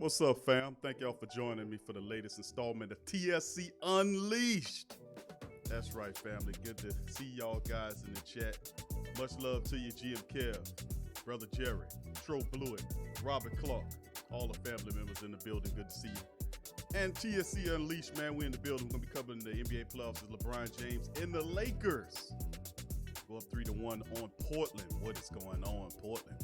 What's up, fam? Thank y'all for joining me for the latest installment of TSC Unleashed. That's right, family. Good to see y'all guys in the chat. Much love to you, GM Kev, Brother Jerry, Tro Blewett, Robert Clark, all the family members in the building. Good to see you. And TSC Unleashed, man, we in the building. We're going to be covering the NBA playoffs with LeBron James and the Lakers. Go up 3-1 on Portland. What is going on, Portland?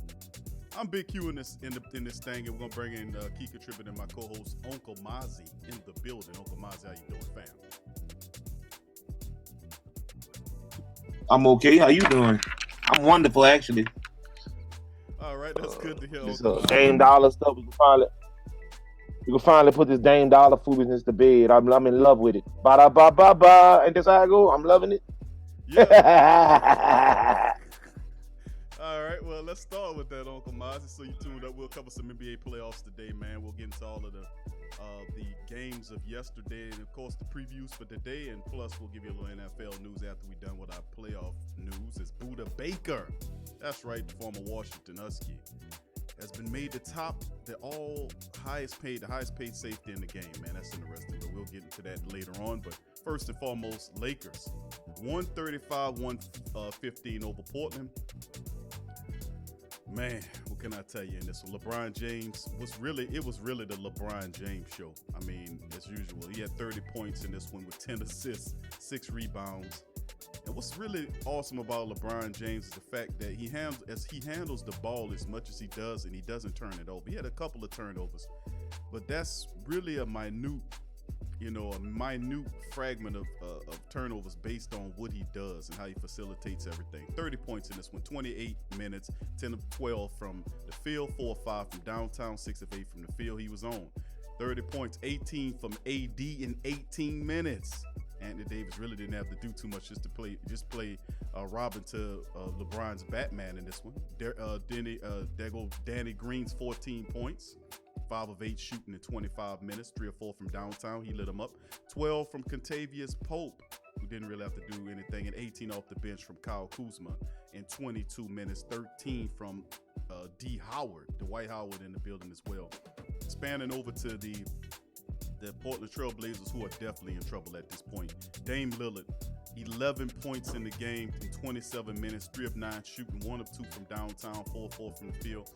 I'm Big Q in this thing, and we're gonna bring in key contributor, my co-host Uncle Mozzie in the building. Uncle Mozzie, how you doing, fam? I'm okay. How you doing? I'm wonderful, actually. All right, that's good to hear. This Dame Dollar stuff. We can finally put this Dame Dollar foolishness to bed. I'm in love with it. Ba da ba ba ba. And that's how I go. I'm loving it. Yeah. All right, well, let's start with that, Uncle Mozzie. So you tuned up. We'll cover some NBA playoffs today, man. We'll get into all of the games of yesterday and, of course, the previews for today. And plus, we'll give you a little NFL news after we're done with our playoff news. It's Buda Baker. That's right, the former Washington Husky. Has been made the highest paid safety in the game, man. That's interesting, but we'll get into that later on. But first and foremost, Lakers. 135-115 over Portland. Man, what can I tell you in this one? LeBron James it was really the LeBron James show. I mean, as usual, he had 30 points in this one with 10 assists, 6 rebounds. And what's really awesome about LeBron James is the fact that he handles the ball as much as he does, and he doesn't turn it over. He had a couple of turnovers, but that's really a minute fragment of turnovers based on what he does and how he facilitates everything. 30 points in this one, 28 minutes, 10 of 12 from the field, 4 of 5 from downtown, 6 of 8 from the field he was on. 30 points, 18 from AD in 18 minutes. Anthony Davis really didn't have to do too much just play Robin to LeBron's Batman in this one. There go Danny Green's 14 points. 5 of 8 shooting in 25 minutes, 3 of 4 from downtown. He lit them up. 12 from Contavious Pope, who didn't really have to do anything, and 18 off the bench from Kyle Kuzma in 22 minutes. 13 from D. Howard, Dwight Howard in the building as well. Spanning over to the Portland Trail Blazers, who are definitely in trouble at this point. Dame Lillard, 11 points in the game in 27 minutes, 3 of 9 shooting, 1 of 2 from downtown, 4 of 4 from the field.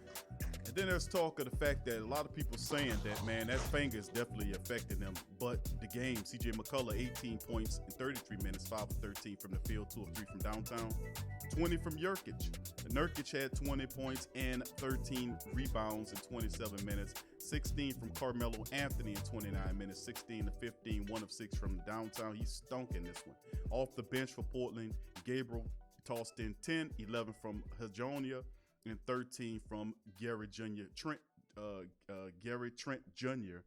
And then there's talk of the fact that a lot of people saying that, man, that finger is definitely affecting them. But the game, CJ McCullough, 18 points in 33 minutes, 5 of 13 from the field, 2 of 3 from downtown, 20 from Nurkic. Nurkic had 20 points and 13 rebounds in 27 minutes, 16 from Carmelo Anthony in 29 minutes, 16 to 15, 1 of 6 from downtown. He stunk in this one. Off the bench for Portland, Gabriel tossed in 10, 11 from Hajonia, and 13 from Gary Jr. Gary Trent Jr.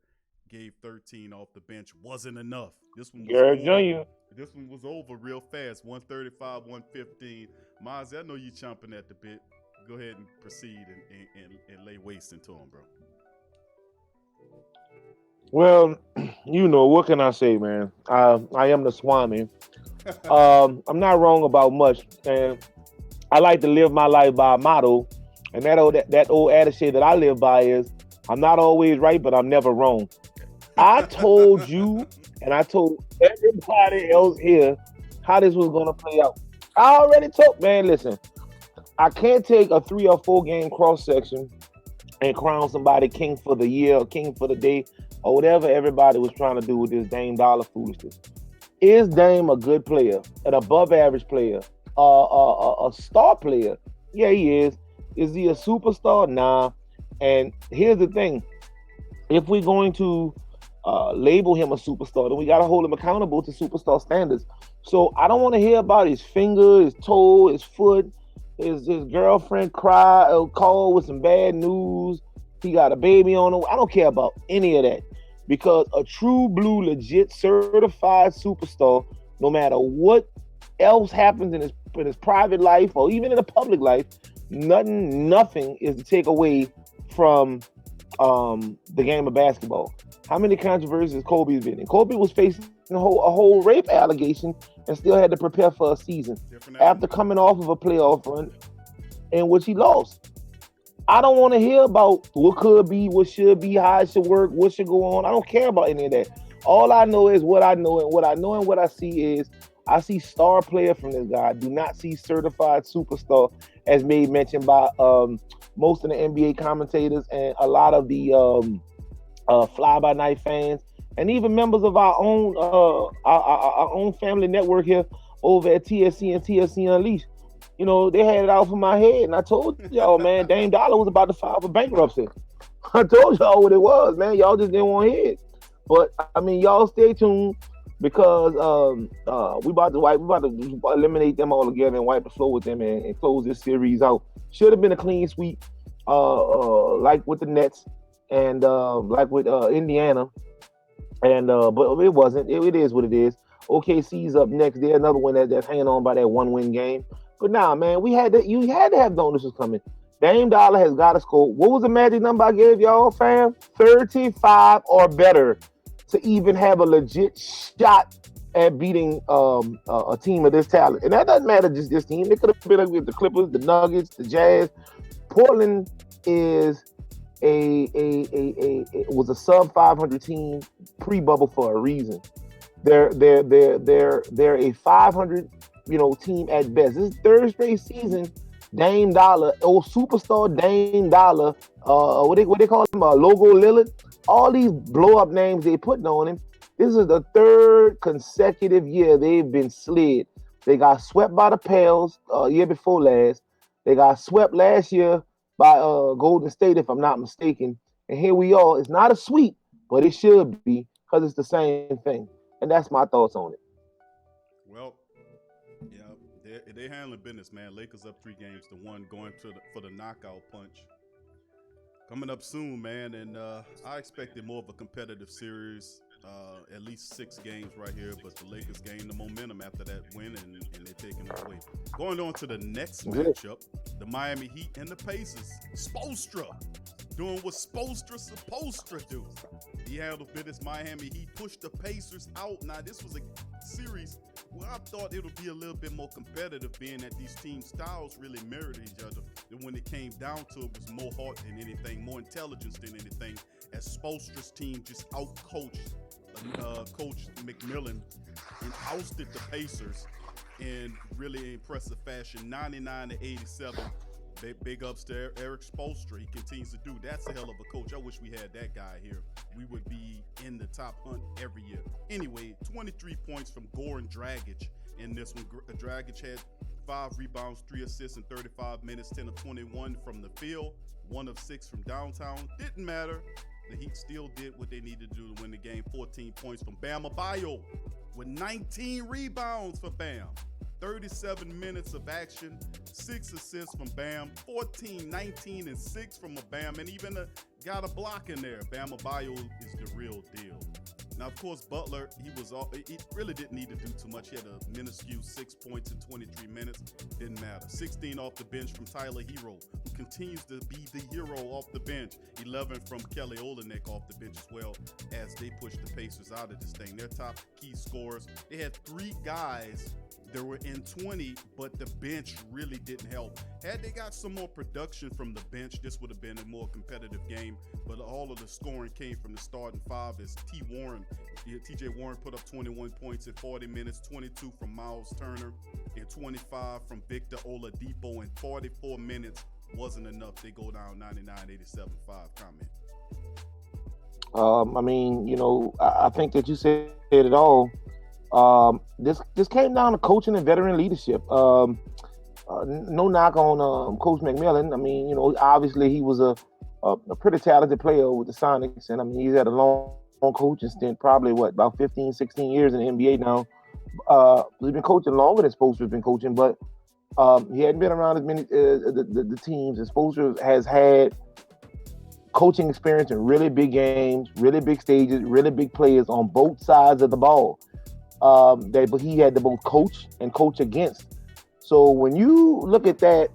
gave 13 off the bench. Wasn't enough. This one was Gary Jr. This one was over real fast. 135-115. Mozzie, I know you chomping at the bit. Go ahead and proceed and lay waste into him, bro. Well, what can I say, man? I am the Swami. I'm not wrong about much, and I like to live my life by a motto, and that old adage that I live by is, I'm not always right, but I'm never wrong. I told you, and I told everybody else here how this was going to play out. I already told, man, listen, I can't take a 3 or 4 game cross section and crown somebody king for the year or king for the day or whatever everybody was trying to do with this Dame Dollar foolishness. Is Dame a good player, an above average player, a star player? Yeah, he is. Is he a superstar? Nah. And here's the thing. If we're going to label him a superstar, then we got to hold him accountable to superstar standards. So I don't want to hear about his finger, his toe, his foot, his girlfriend call with some bad news. He got a baby on him. I don't care about any of that, because a true blue, legit, certified superstar, no matter what else happens in his private life or even in the public life, nothing is to take away from the game of basketball. How many controversies Kobe's been in? Kobe was facing a whole rape allegation and still had to prepare for a season after coming off of a playoff run in which he lost. I don't want to hear about what could be, what should be, how it should work, what should go on. I don't care about any of that. All I know is what I know, and what I know and what I see is I see star player from this guy. I do not see certified superstar, as made mention by most of the NBA commentators and a lot of the fly by night fans, and even members of our own family network here over at TSC and TSC Unleashed. You know, they had it out for my head, and I told y'all, man, Dame Dollar was about to file for bankruptcy. I told y'all what it was, man. Y'all just didn't want to hear it. But I mean, y'all stay tuned because we about to eliminate them all together and wipe the floor with them and close this series out. Should have been a clean sweep, like with the Nets and like with Indiana, and but it wasn't. It is what it is. OKC's up next. They're another one that's hanging on by that 1-win game. But now, man, you had to have known this was coming. Dame Dollar has got to score. What was the magic number I gave y'all, fam? 35 or better to even have a legit shot at beating a team of this talent. And that doesn't matter just this team. It could have been with the Clippers, the Nuggets, the Jazz. Portland is was a sub 500 team pre-bubble for a reason. They're a 500 team at best. This is third straight season. Dame Dollar, old superstar Dame Dollar, what they call him, Logo Lillard. All these blow up names they putting on him. This is the third consecutive year they've been slid. They got swept by the Pels year before last. They got swept last year by Golden State, if I'm not mistaken. And here we are. It's not a sweep, but it should be because it's the same thing. And that's my thoughts on it. Well, yeah, they handling business, man. Lakers up 3 games to 1, going for the knockout punch. Coming up soon, man, and I expected more of a competitive series, at least 6 games right here, but the Lakers gained the momentum after that win, and they're taking it away. Going on to the next matchup, the Miami Heat and the Pacers. Spoelstra doing what Spoelstra's supposed to do. He handled business. Miami Heat pushed the Pacers out. Now, this was a series where I thought it would be a little bit more competitive, being that these team styles really mirrored each other. And when it came down to it, was more heart than anything, more intelligence than anything, as Spoelstra's team just out-coached Coach McMillan and ousted the Pacers in really impressive fashion, 99-87. Big ups to Eric Spoelstra. He continues to do. That's a hell of a coach. I wish we had that guy here. We would be in the top hunt every year. Anyway, 23 points from Goran Dragic in this one. Dragic had 5 rebounds, 3 assists in 35 minutes, 10 of 21 from the field, 1 of 6 from downtown. Didn't matter. The Heat still did what they needed to do to win the game. 14 points from Bam Adebayo with 19 rebounds for Bam. 37 minutes of action, 6 assists from Bam, 14, 19, and 6 from a Bam, and even got a block in there. Bam Adebayo is the real deal. Now, of course, Butler, he really didn't need to do too much. He had a minuscule 6 points in 23 minutes. Didn't matter. 16 off the bench from Tyler Hero, who continues to be the hero off the bench. 11 from Kelly Olynyk off the bench as well, as they pushed the Pacers out of this thing. Their top key scorers, they had 3 guys that were in 20, but the bench really didn't help. Had they got some more production from the bench, this would have been a more competitive game, but all of the scoring came from the starting 5 as TJ Warren put up 21 points in 40 minutes, 22 from Miles Turner, and 25 from Victor Oladipo in 44 minutes. Wasn't enough. They go down 99-87. 5 comment. I mean, I think that you said it all. This came down to coaching and veteran leadership. No knock on Coach McMillan. I mean, obviously he was a pretty talented player with the Sonics, and I mean he's had a long coaching stint, probably about 15, 16 years in the NBA now. He's been coaching longer than Spoelstra's been coaching, but he hadn't been around as many the teams. And Spoelstra has had coaching experience in really big games, really big stages, really big players on both sides of the ball. But he had to both coach and coach against. So when you look at that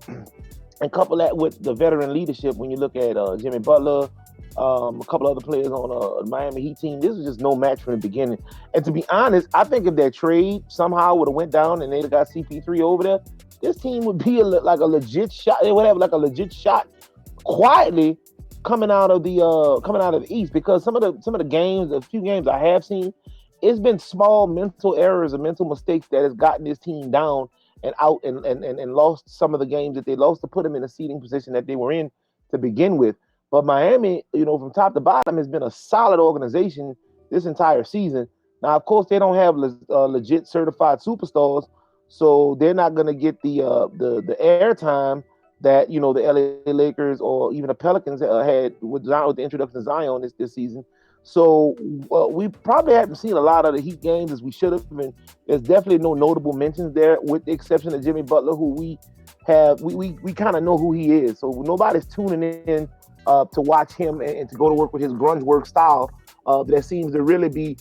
and couple that with the veteran leadership, when you look at Jimmy Butler, a couple other players on the Miami Heat team, this was just no match from the beginning. And to be honest, I think if that trade somehow would have went down and they'd have got CP3 over there, this team would be like a legit shot. They would have like a legit shot quietly coming out of the East, because some of the games, a few games I have seen, it's been small mental errors and mental mistakes that has gotten this team down and out and lost some of the games that they lost to put them in the seeding position that they were in to begin with. But Miami, from top to bottom, has been a solid organization this entire season. Now, of course, they don't have legit certified superstars, so they're not going to get the airtime that the LA Lakers or even the Pelicans had with Zion, with the introduction of Zion this season. So we probably haven't seen a lot of the Heat games as we should have, and there's definitely no notable mentions there, with the exception of Jimmy Butler, who we kind of know who he is. So nobody's tuning in to watch him and to go to work with his grunge work style that seems to really be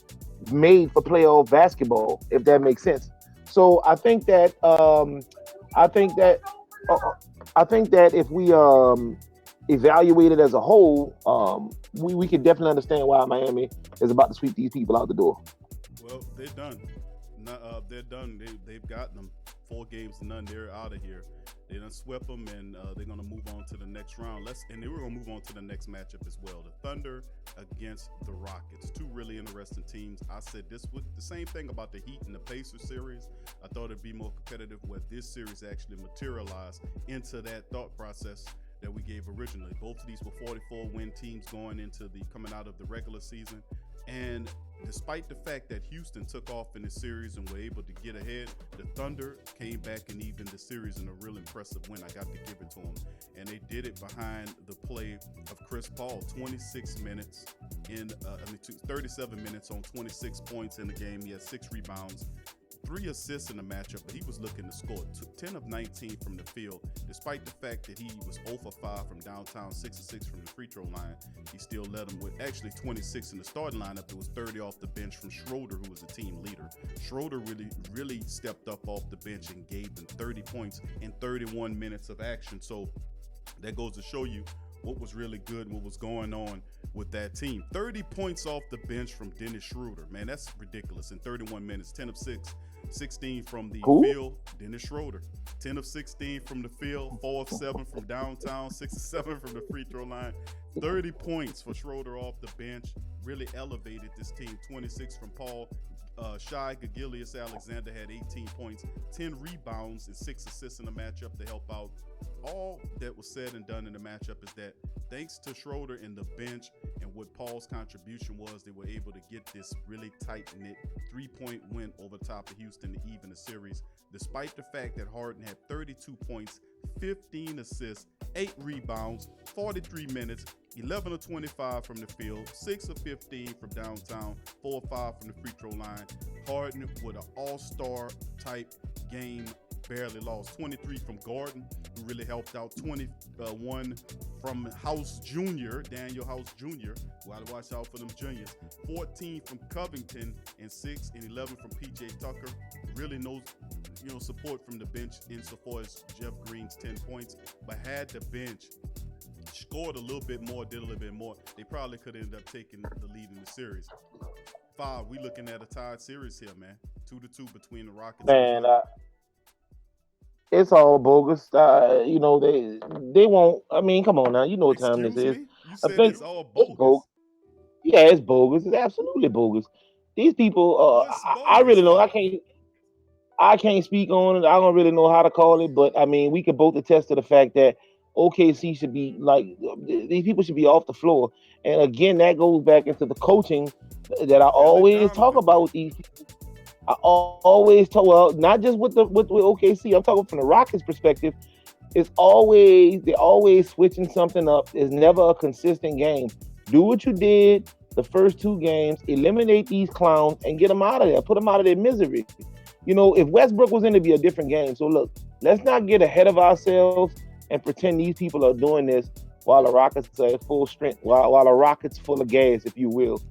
made for playoff basketball, if that makes sense. So I think that uh, I think that if we evaluate it as a whole, we can definitely understand why Miami is about to sweep these people out the door. Well, they're done. They're done. They've gotten them 4 games to none. They're out of here. They done swept them, and they're gonna move on to the next round. And then we're gonna move on to the next matchup as well. The Thunder against the Rockets. Two really interesting teams. I said this with the same thing about the Heat and the Pacers series. I thought it'd be more competitive, where this series actually materialized into that thought process that we gave originally. Both of these were 44-win teams coming out of the regular season. And despite the fact that Houston took off in the series and were able to get ahead, the Thunder came back and evened the series in a real impressive win. I got to give it to them. And they did it behind the play of Chris Paul. 26 minutes 37 minutes on 26 points in the game. He had 6 rebounds, 3 assists in the matchup, but he was looking to score. 10 of 19 from the field. Despite the fact that he was 0 for 5 from downtown, 6 of 6 from the free throw line, he still led them with actually 26 in the starting lineup. There was 30 off the bench from Schroeder, who was the team leader. Schroeder really stepped up off the bench and gave them 30 points in 31 minutes of action. So that goes to show you what was really good and what was going on with that team. 30 points off the bench from Dennis Schroeder. Man, that's ridiculous. In 31 minutes, 10 of 6, 16 from the field. Dennis Schroeder, 10 of 16 from the field, 4 of 7 from downtown, 6 of 7 from the free throw line. 30 points for Schroeder off the bench. Really elevated this team. 26 from Paul. Shai Gilgeous-Alexander had 18 points, 10 rebounds, and 6 assists in the matchup to help out. All that was said and done in the matchup is that thanks to Schroeder and the bench and what Paul's contribution was, they were able to get this really tight-knit 3-point win over top of Houston to even the series, despite the fact that Harden had 32 points, 15 assists, 8 rebounds, 43 minutes, 11 of 25 from the field, 6 of 15 from downtown, 4 of 5 from the free throw line. Harden with an all-star type game, barely lost. 23 from Gordon, who really helped out. 21 from House Jr., Daniel House Jr., who I watch out for them juniors. 14 from Covington, and 6 and 11 from PJ Tucker. Really no support from the bench insofar as Jeff Green's 10 points, but had the bench scored a little bit more, did a little bit more, they probably could end up taking the lead in the series. 5, we looking at a tied series here, man. 2-2 between the Rockets. Man, it's all bogus. They won't. I mean, come on now. You know what time this is. You said it's all bogus. Yeah, it's bogus. It's absolutely bogus. These people. I really know. I can't speak on it. I don't really know how to call it, but I mean, we can both attest to the fact that OKC should be these people should be off the floor. And again, that goes back into the coaching that I always talk about with these people. I always talk, well, not just with OKC. I'm talking from the Rockets' perspective. They're always switching something up. It's never a consistent game. Do what you did the first 2 games, eliminate these clowns, and get them out of there. Put them out of their misery. If Westbrook was in, it'd be a different game. So look, let's not get ahead of ourselves and pretend these people are doing this while the Rockets are at full strength, while the Rockets full of gas, if you will.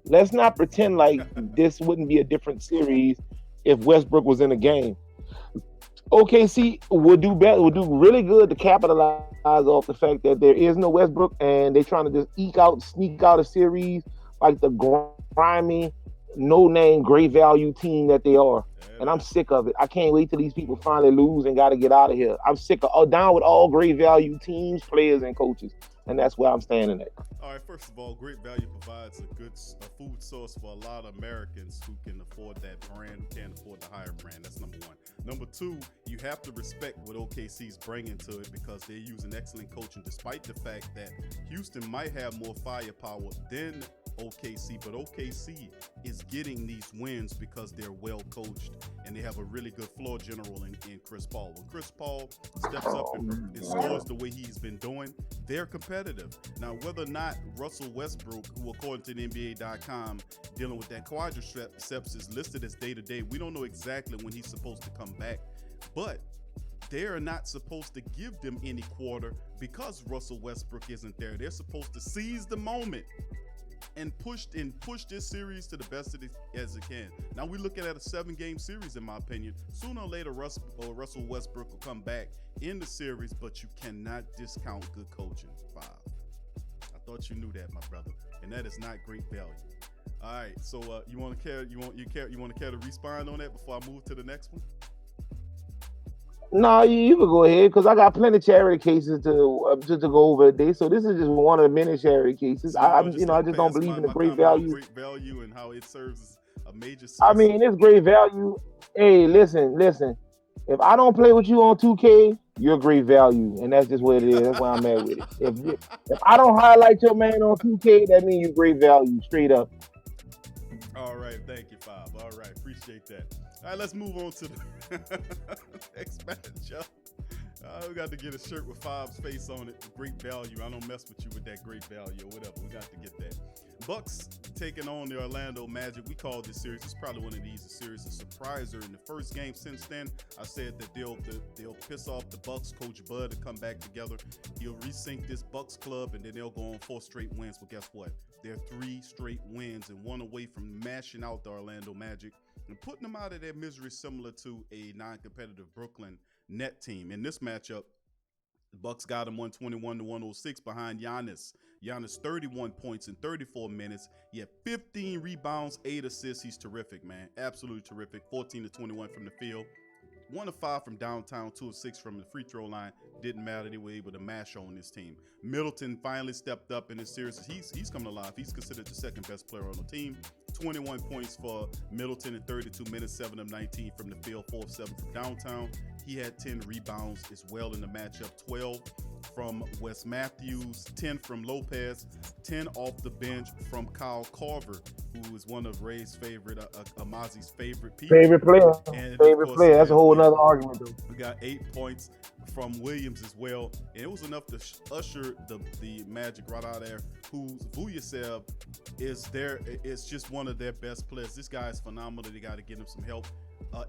Let's not pretend like this wouldn't be a different series if Westbrook was in the game. OKC would do better, would do really good to capitalize off the fact that there is no Westbrook, and they're trying to just sneak out a series like the grimy no-name, great value team that they are. That And I'm is. sick of it. I can't wait till these people finally lose and got to get out of here. I'm sick of down with all great value teams, players, and coaches. And that's where I'm standing at. All right, first of all, Great Value provides a food source for a lot of Americans who can afford that brand, who can't afford the higher brand. That's number one. Number two, you have to respect what OKC's bringing to it because they're using excellent coaching, despite the fact that Houston might have more firepower than OKC, but OKC is getting these wins because they're well coached and they have a really good floor general in Chris Paul. When Chris Paul steps up and scores the way he's been doing, they're competitive. Now, whether or not Russell Westbrook, who according to the NBA.com, dealing with that quadriceps is listed as day-to-day, we don't know exactly when he's supposed to come back, but they are not supposed to give them any quarter because Russell Westbrook isn't there. They're supposed to seize the moment and push this series to the best as it can. Now we're looking at a 7-game series, in my opinion. Sooner or later, Russell Westbrook will come back in the series, but you cannot discount good coaching. 5. I thought you knew that, my brother, and that is not great value. All right, so you want to care to respond on that before I move to the next one? No, you can go ahead because I got plenty of charity cases to go over today. So this is just one of the many charity cases. So you I want you know I just don't pass believe in the my great comment on value. great value and how it serves as a major I source. mean, it's great value. Hey, listen. If I don't play with you on 2K, you're great value, and that's just what it is. That's why I'm at with it. If I don't highlight your man on 2K, that means you great value, straight up. All right, thank you, Five. All right, appreciate that. All right, let's move on to the next matchup. We got to get a shirt with Five's face on it. Great value. I don't mess with you with that great value or whatever. We got to get that. Bucks taking on the Orlando Magic. We call this series. It's probably one of these series a surpriser. In the first game since then, I said that they'll piss off the Bucks. Coach Bud to come back together. He'll resync this Bucks club, and then they'll go on 4 straight wins. But guess what? They're 3 straight wins and 1 away from mashing out the Orlando Magic and putting them out of their misery, similar to a non-competitive Brooklyn Net team. In this matchup, the Bucks got him 121-106 behind Giannis. Giannis 31 points in 34 minutes. He had 15 rebounds, 8 assists. He's terrific, man. Absolutely terrific. 14-21 from the field. 1 of 5 from downtown, 2 of 6 from the free throw line. Didn't matter. They were able to mash on this team. Middleton finally stepped up in this series. He's coming alive. He's considered the second best player on the team. 21 points for Middleton in 32 minutes, 7 of 19 from the field, 4 of 7 from downtown. He had 10 rebounds as well in the matchup, 12 from Wes Matthews, 10 from Lopez, 10 off the bench from Kyle Korver, who is one of Ray's favorite, Amazi's favorite people. Favorite player. And Favorite player. That's a whole nother argument, though. We got 8 points from Williams as well, and it was enough to usher the Magic right out there. Who's Vujasev is just one of their best players. This guy is phenomenal. They got to get him some help.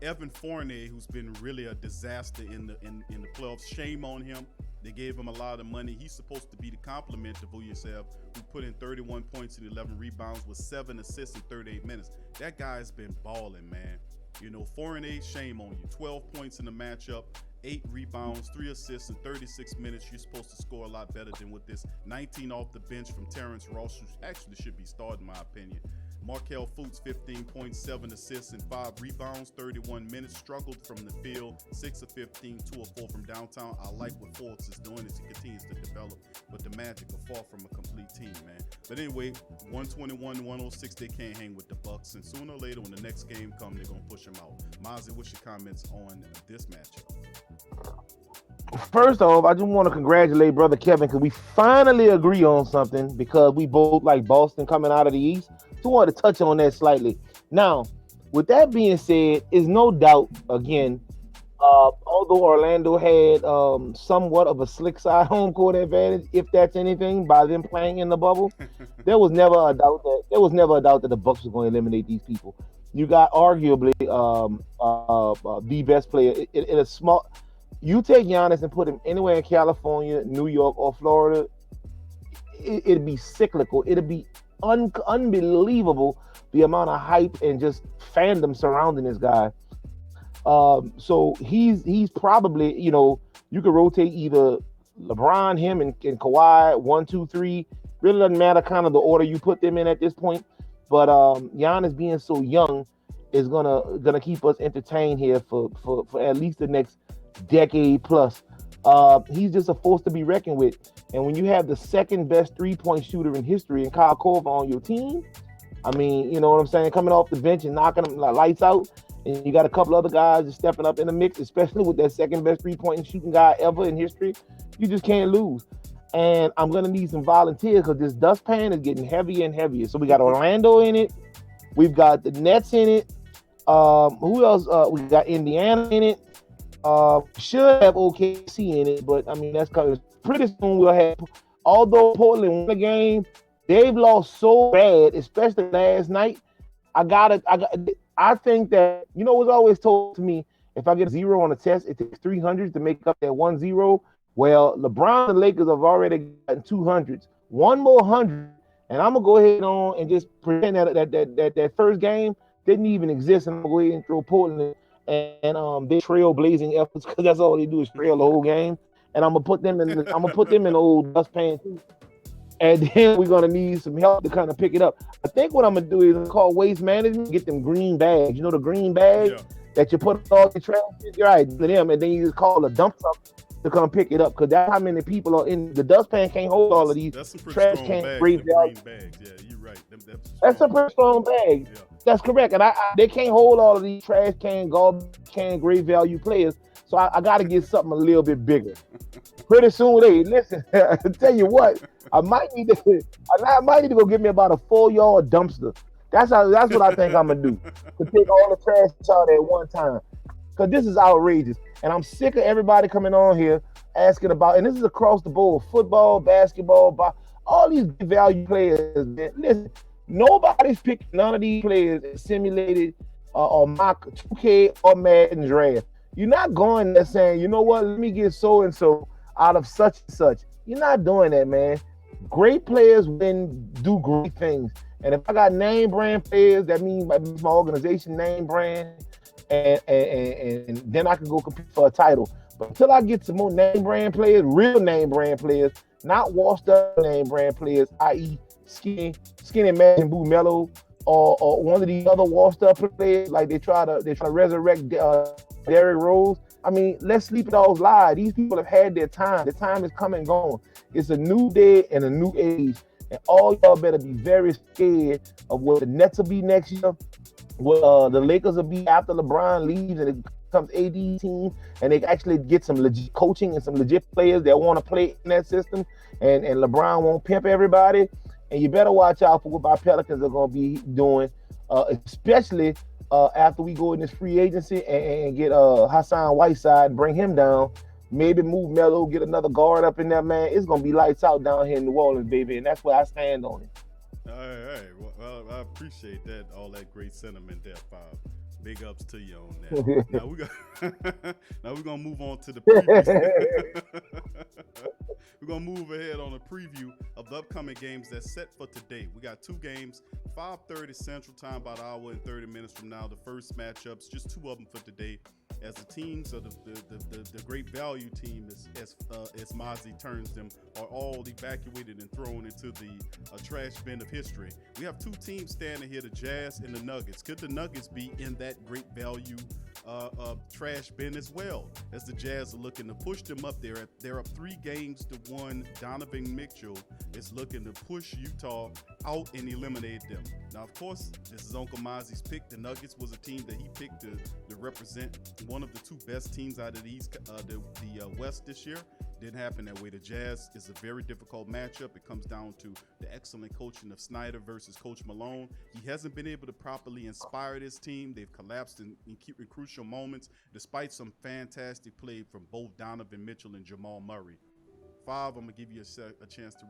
Evan Fournier, who's been really a disaster in the playoffs. Shame on him. They gave him a lot of money. He's supposed to be the complement to Vujasev, who put in 31 points and 11 rebounds with 7 assists in 38 minutes. That guy's been balling, man. You know, Fournier, shame on you. 12 points in the matchup, 8 rebounds, 3 assists in 36 minutes. You're supposed to score a lot better than with this. 19 off the bench from Terrence Ross, who actually should be starting, in my opinion. Markelle Fultz, 15.7 assists and 5 rebounds, 31 minutes. Struggled from the field, 6 of 15, 2 of 4 from downtown. I like what Fultz is doing as he continues to develop, but the Magic are far from a complete team, man. But anyway, 121-106, they can't hang with the Bucks, and sooner or later, when the next game comes, they're gonna push them out. Mozzie, what's your comments on this matchup? First off, I just want to congratulate brother Kevin because we finally agree on something because we both like Boston coming out of the East. So I want to touch on that slightly. Now, with that being said, is no doubt, again, although Orlando had somewhat of a slick side home court advantage, if that's anything, by them playing in the bubble, there was never a doubt that the Bucks were going to eliminate these people. You got arguably the best player in a small. You take Giannis and put him anywhere in California, New York, or Florida, it'd be cyclical. It'd be unbelievable the amount of hype and just fandom surrounding this guy. So he's probably, you know, you could rotate either LeBron, him, and Kawhi, 1, 2, 3. Really doesn't matter kind of the order you put them in at this point. But Giannis being so young is gonna keep us entertained here for at least the next decade plus. He's just a force to be reckoned with. And when you have the second best 3-point shooter in history and Kyle Korver on your team, I mean, you know what I'm saying, coming off the bench and knocking them like lights out, and you got a couple other guys just stepping up in the mix, especially with that second best 3-point shooting guy ever in history, you just can't lose. And I'm gonna need some volunteers because this dustpan is getting heavier and heavier. So we got Orlando in it, we've got the Nets in it. Who else? We got Indiana in it. Should have OKC in it, but I mean that's coming. Pretty soon we'll have. Although Portland won the game, they've lost so bad, especially last night. I think that it was always told to me if I get a 0 on a test, it takes 300 to make up that 1-0. Well, LeBron and the Lakers have already gotten 200s. One more 100, and I'm gonna go ahead on and just pretend that first game didn't even exist, and I'm gonna go ahead and throw Portland and they trailblazing efforts because that's all they do is trail the whole game. And I'm gonna put them in the old dustpan too. And then we're gonna need some help to kind of pick it up. I think what I'm gonna do is call waste management, get them green bags. You know the green bags that you put all the trash in, right? To them, and then you just call a dump truck to come pick it up because that's how many people are in the dustpan. Can't hold all of these trash cans. Green bags. Yeah, you're right. That's a pretty strong bag. Yeah. That's correct. And they can't hold all of these trash can, garbage can, great value players. So I got to get something a little bit bigger. Pretty soon, listen. I tell you what, I might need to go get me about a 4-yard dumpster. That's what I think I'm gonna do to take all the trash out at one time. Because this is outrageous, and I'm sick of everybody coming on here asking about. And this is across the board: football, basketball, all these big value players. Man. Listen, nobody's picking none of these players in simulated or mock 2K or Madden draft. You're not going there saying, you know what, let me get so and so out of such and such. You're not doing that, man. Great players do great things. And if I got name brand players, that means my organization name brand, and then I can go compete for a title. But until I get some more name brand players, real name brand players, not washed up name brand players, i.e. Skinny Man Boo Mello, or one of these other washed up players, like they try to resurrect Derrick Rose. I mean, let's sleep it off live. These people have had their time. The time is come and gone. It's a new day and a new age. And all y'all better be very scared of what the Nets will be next year, what the Lakers will be after LeBron leaves and it becomes AD team, and they actually get some legit coaching and some legit players that want to play in that system, and LeBron won't pimp everybody. And you better watch out for what my Pelicans are going to be doing, especially after we go in this free agency and get Hassan Whiteside and bring him down. Maybe move Melo, get another guard up in there, man. It's going to be lights out down here in New Orleans, baby. And that's where I stand on it. All right. Well, I appreciate that, all that great sentiment there, Bob. Big ups to you on that. Now we're going to move on to the preview. We're going to move ahead on a preview of the upcoming games that's set for today. We got 2 games, 5:30 Central Time, about an hour and 30 minutes from now. The first matchups, just 2 of them for today. As the teams of the great value team, as Mozzie terms them, are all evacuated and thrown into the trash bin of history. We have 2 teams standing here, the Jazz and the Nuggets. Could the Nuggets be in that great value trash bin as well, as the Jazz are looking to push them up there? They're up 3-1. Donovan Mitchell is looking to push Utah out and eliminate them. Now, of course, this is Uncle Mozzie's pick. The Nuggets was a team that he picked to represent one of the 2 best teams out of the West this year. Didn't happen that way. The Jazz is a very difficult matchup. It comes down to the excellent coaching of Snyder versus Coach Malone. He hasn't been able to properly inspire this team. They've collapsed in crucial moments, despite some fantastic play from both Donovan Mitchell and Jamal Murray. 5, I'm going to give you a chance to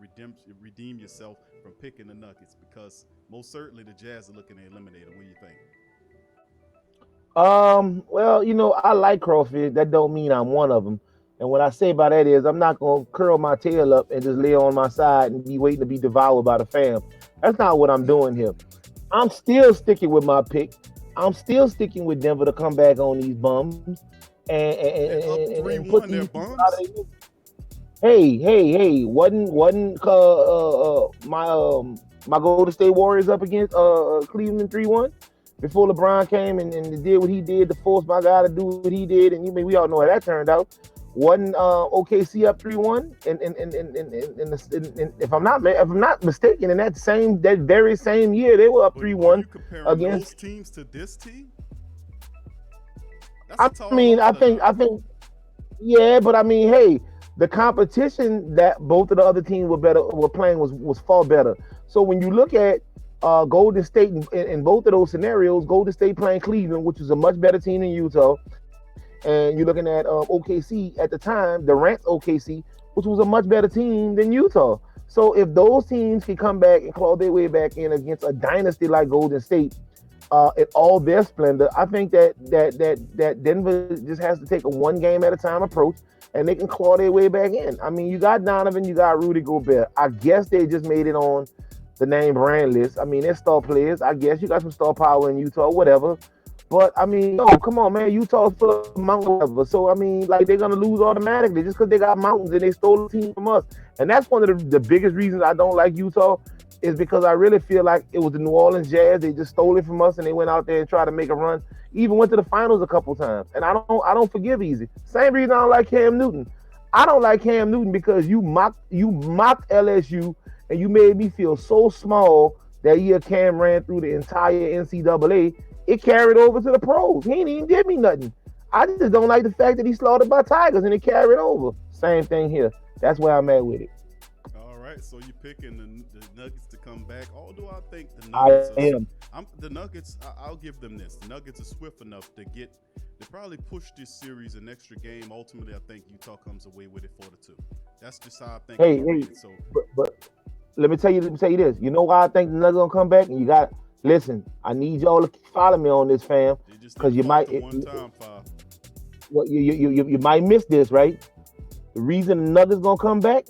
redeem yourself from picking the Nuggets, because most certainly the Jazz are looking to eliminate them. What do you think? Well, I like crawfish. That don't mean I'm one of them. And what I say by that is I'm not going to curl my tail up and just lay on my side and be waiting to be devoured by the fam. That's not what I'm doing here. I'm still sticking with my pick. I'm still sticking with Denver to come back on these bums and put these bums out of their. Hey, wasn't my my Golden State Warriors up against Cleveland 3-1 before LeBron came and did what he did to force my guy to do what he did, and we all know how that turned out. Wasn't OKC up 3-1? And if I'm not mistaken, in that very same year they were up 3-1 you comparing against those teams to this team. I think, yeah, but I mean, hey, the competition that both of the other teams were playing was far better. So when you look at Golden State in both of those scenarios, Golden State playing Cleveland, which is a much better team than Utah, and you're looking at OKC at the time, Durant's OKC, which was a much better team than Utah. So if those teams can come back and claw their way back in against a dynasty like Golden State, in all their splendor, I think that Denver just has to take a one game at a time approach, and they can claw their way back in. I mean, you got Donovan, you got Rudy Gobert. I guess they just made it on the name brand list. I mean, they're star players. I guess you got some star power in Utah, whatever. But I mean, no, come on, man. Utah's full of mountains, whatever. So I mean, like they're gonna lose automatically just because they got mountains and they stole the team from us. And that's one of the biggest reasons I don't like Utah. Is because I really feel like it was the New Orleans Jazz. They just stole it from us and they went out there and tried to make a run. Even went to the finals a couple times. And I don't forgive easy. Same reason I don't like Cam Newton. I don't like Cam Newton because you mocked LSU and you made me feel so small that year Cam ran through the entire NCAA. It carried over to the pros. He ain't even did me nothing. I just don't like the fact that he slaughtered by Tigers and it carried over. Same thing here. That's where I'm at with it. All right, so you're picking the Nuggets to come back. Although I think the Nuggets, I'll give them this. The Nuggets are swift enough to probably push this series an extra game. Ultimately, I think Utah comes away with it 4-2. That's just how I think. But let me tell you this. You know why I think the Nuggets gonna come back? And listen. I need y'all to follow me on this, fam, because you might. Well, you might miss this, right? The reason the Nuggets gonna come back.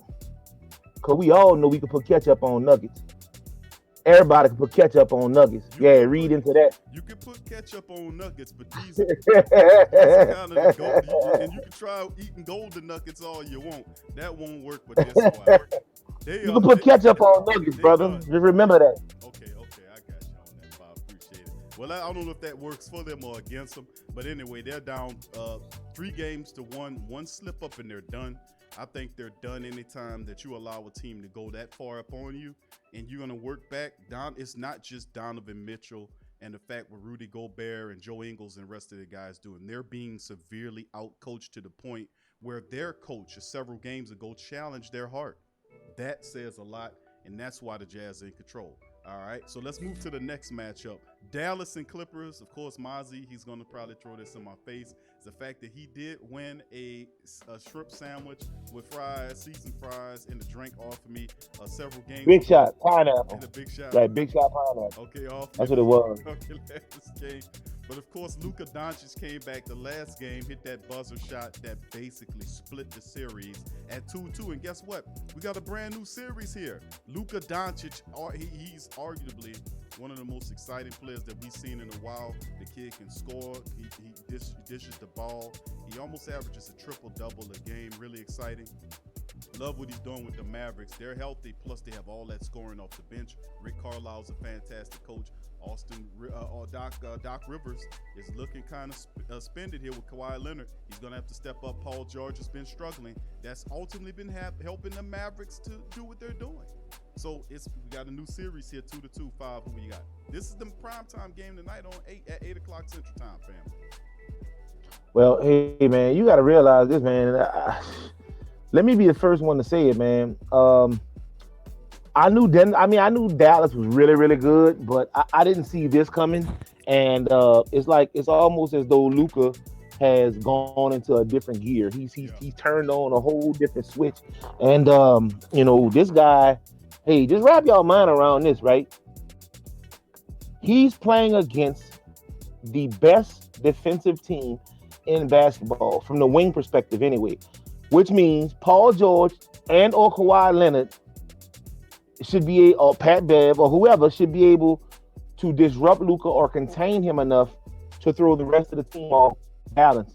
Because we all know we can put ketchup on nuggets. Everybody can put ketchup on nuggets. Read into that. You can put ketchup on nuggets, but these are kind of gold. And you can try eating golden nuggets all you want. That won't work, but guess what? You can put ketchup on nuggets, brother. Just remember that. Okay, I got you on that, Bob. Appreciate it. Well, I don't know if that works for them or against them, but anyway, they're down 3 games to 1. One slip up and they're done. I think they're done anytime that you allow a team to go that far up on you and you're going to work back. It's not just Donovan Mitchell and the fact with Rudy Gobert and Joe Ingles and the rest of the guys doing. They're being severely outcoached to the point where their coach several games ago challenged their heart. That says a lot, and that's why the Jazz are in control. All right, so let's move to the next matchup. Dallas and Clippers. Of course, Mozzie, he's going to probably throw this in my face. It's the fact that he did win a shrimp sandwich with fries, seasoned fries, and a drink off of me several games. Big shot, pineapple. And a big shot. Right, big shot, pineapple. Okay, off. That's what it was. Okay, last game. But of course, Luka Doncic came back the last game, hit that buzzer shot that basically split the series at 2-2. And guess what? We got a brand new series here. Luka Doncic, he's arguably one of the most exciting players that we've seen in a while. The kid can score. He dishes the ball. He almost averages a triple-double a game. Really exciting. Love what he's doing with the Mavericks. They're healthy, plus they have all that scoring off the bench. Rick Carlisle's a fantastic coach. Doc Rivers is looking kind of spended here with Kawhi Leonard. He's going to have to step up. Paul George has been struggling. That's ultimately been helping the Mavericks to do what they're doing. So we got a new series here, 2-2, 5. Who we got? This is the primetime game tonight at 8 o'clock Central Time, fam. Well, hey, man, you got to realize this, man. Let me be the first one to say it, man. I knew Dallas was really, really good, but I didn't see this coming. And it's almost as though Luka has gone into a different gear. He's turned on a whole different switch. And this guy, hey, just wrap y'all mind around this, right? He's playing against the best defensive team in basketball from the wing perspective, anyway. Which means Paul George and or Kawhi Leonard should be, or Pat Bev or whoever should be able to disrupt Luka or contain him enough to throw the rest of the team off balance.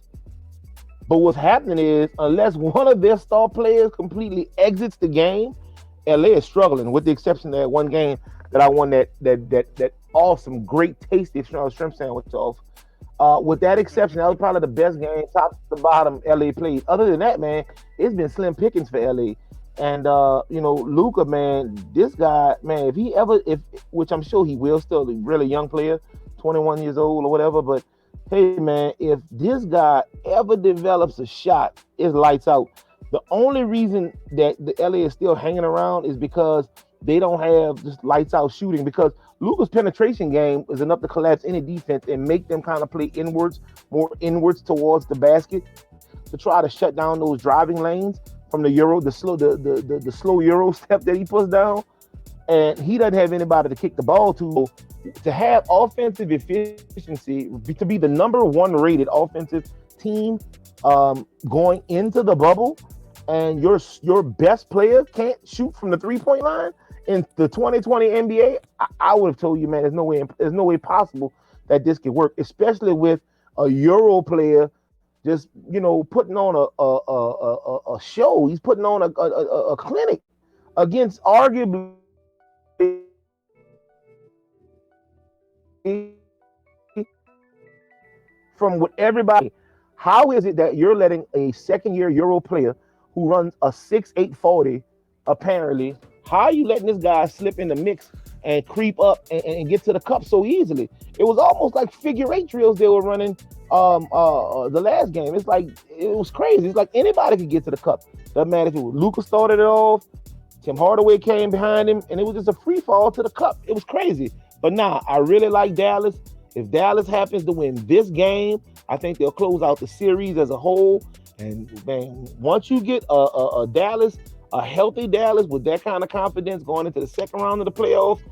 But what's happening is, unless one of their star players completely exits the game, LA is struggling, with the exception of that one game that I won that awesome, great, tasty shrimp sandwich off. With that exception, that was probably the best game, top to bottom, LA played. Other than that, man, it's been slim pickings for LA. And Luca, man, this guy, man, if he ever, if which I'm sure he will, still a really young player, 21 years old or whatever. But hey, man, if this guy ever develops a shot, it's lights out. The only reason that the LA is still hanging around is because they don't have just lights out shooting. Because Luca's penetration game is enough to collapse any defense and make them kind of play inwards, more inwards towards the basket to try to shut down those driving lanes from the Euro, the slow Euro step that he puts down. And he doesn't have anybody to kick the ball to have offensive efficiency, to be the number one rated offensive team going into the bubble, and your best player can't shoot from the 3-point line in the 2020 NBA, I would have told you, man, there's no way possible that this could work, especially with a Euro player just putting on a show. He's putting on a clinic against arguably from what everybody. How is it that you're letting a second-year Euro player who runs a 6'8" 40 apparently? How are you letting this guy slip in the mix and creep up and get to the cup so easily? It was almost like figure eight drills they were running the last game. It's like it was crazy. It's like anybody could get to the cup. Doesn't matter if it was Luka started it off, Tim Hardaway came behind him, and it was just a free fall to the cup. It was crazy. But nah, I really like Dallas. If Dallas happens to win this game, I think they'll close out the series as a whole. And man, once you get a Dallas, a healthy Dallas with that kind of confidence going into the second round of the playoffs,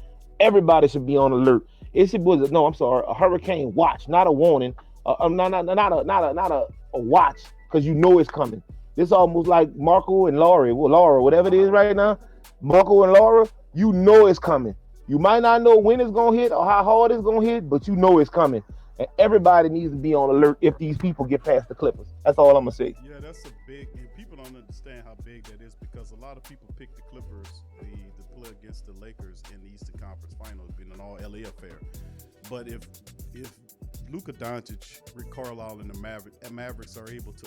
everybody should be on alert. It should was no, I'm sorry, a hurricane watch, not a warning. Not a watch, because you know it's coming. This almost like Marco and Laura, whatever it is right now. Marco and Laura, you know it's coming. You might not know when it's gonna hit or how hard it's gonna hit, but you know it's coming. And everybody needs to be on alert if these people get past the Clippers. That's all I'm gonna say. Yeah, that's a big, and people don't understand how big that is because a lot of people pick the Clippers to play against the Lakers in the Eastern Conference Finals, being an all LA affair. But if Luka Doncic, Rick Carlisle, and the Mavericks are able to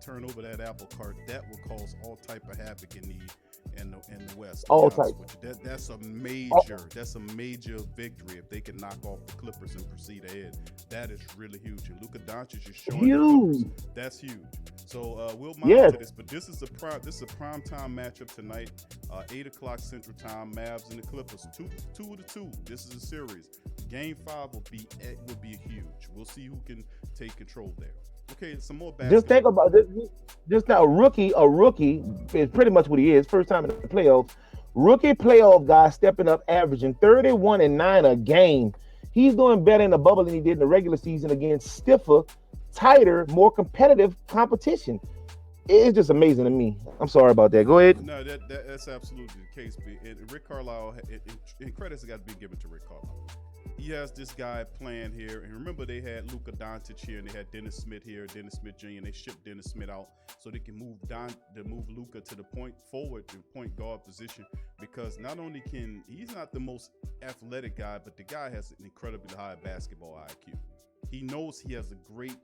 turn over that apple cart, that will cause all type of havoc in the West. All type. That's a major victory if they can knock off the Clippers and proceed ahead. That is really huge. And Luka Doncic is showing huge. That's huge. So we'll monitor this, but this is a prime time matchup tonight, 8:00 Central Time. Mavs and the Clippers, 2-2. This is a series. Game 5 will be huge. We'll see who can take control there. Okay, some more basketball. Just think about this. Just now, a rookie is pretty much what he is. First time in the playoffs. Rookie playoff guy stepping up, averaging 31 and 9 a game. He's doing better in the bubble than he did in the regular season against stiffer, tighter, more competitive competition. It's just amazing to me. I'm sorry about that. Go ahead. No, that's absolutely the case. And Rick Carlisle, and credits got to be given to Rick Carlisle. He has this guy playing here, and remember they had Luka Doncic here, and they had Dennis Smith here, Dennis Smith Jr. And they shipped Dennis Smith out so they can move Luka to the point guard position, because not only he's not the most athletic guy, but the guy has an incredibly high basketball IQ. He knows he has a great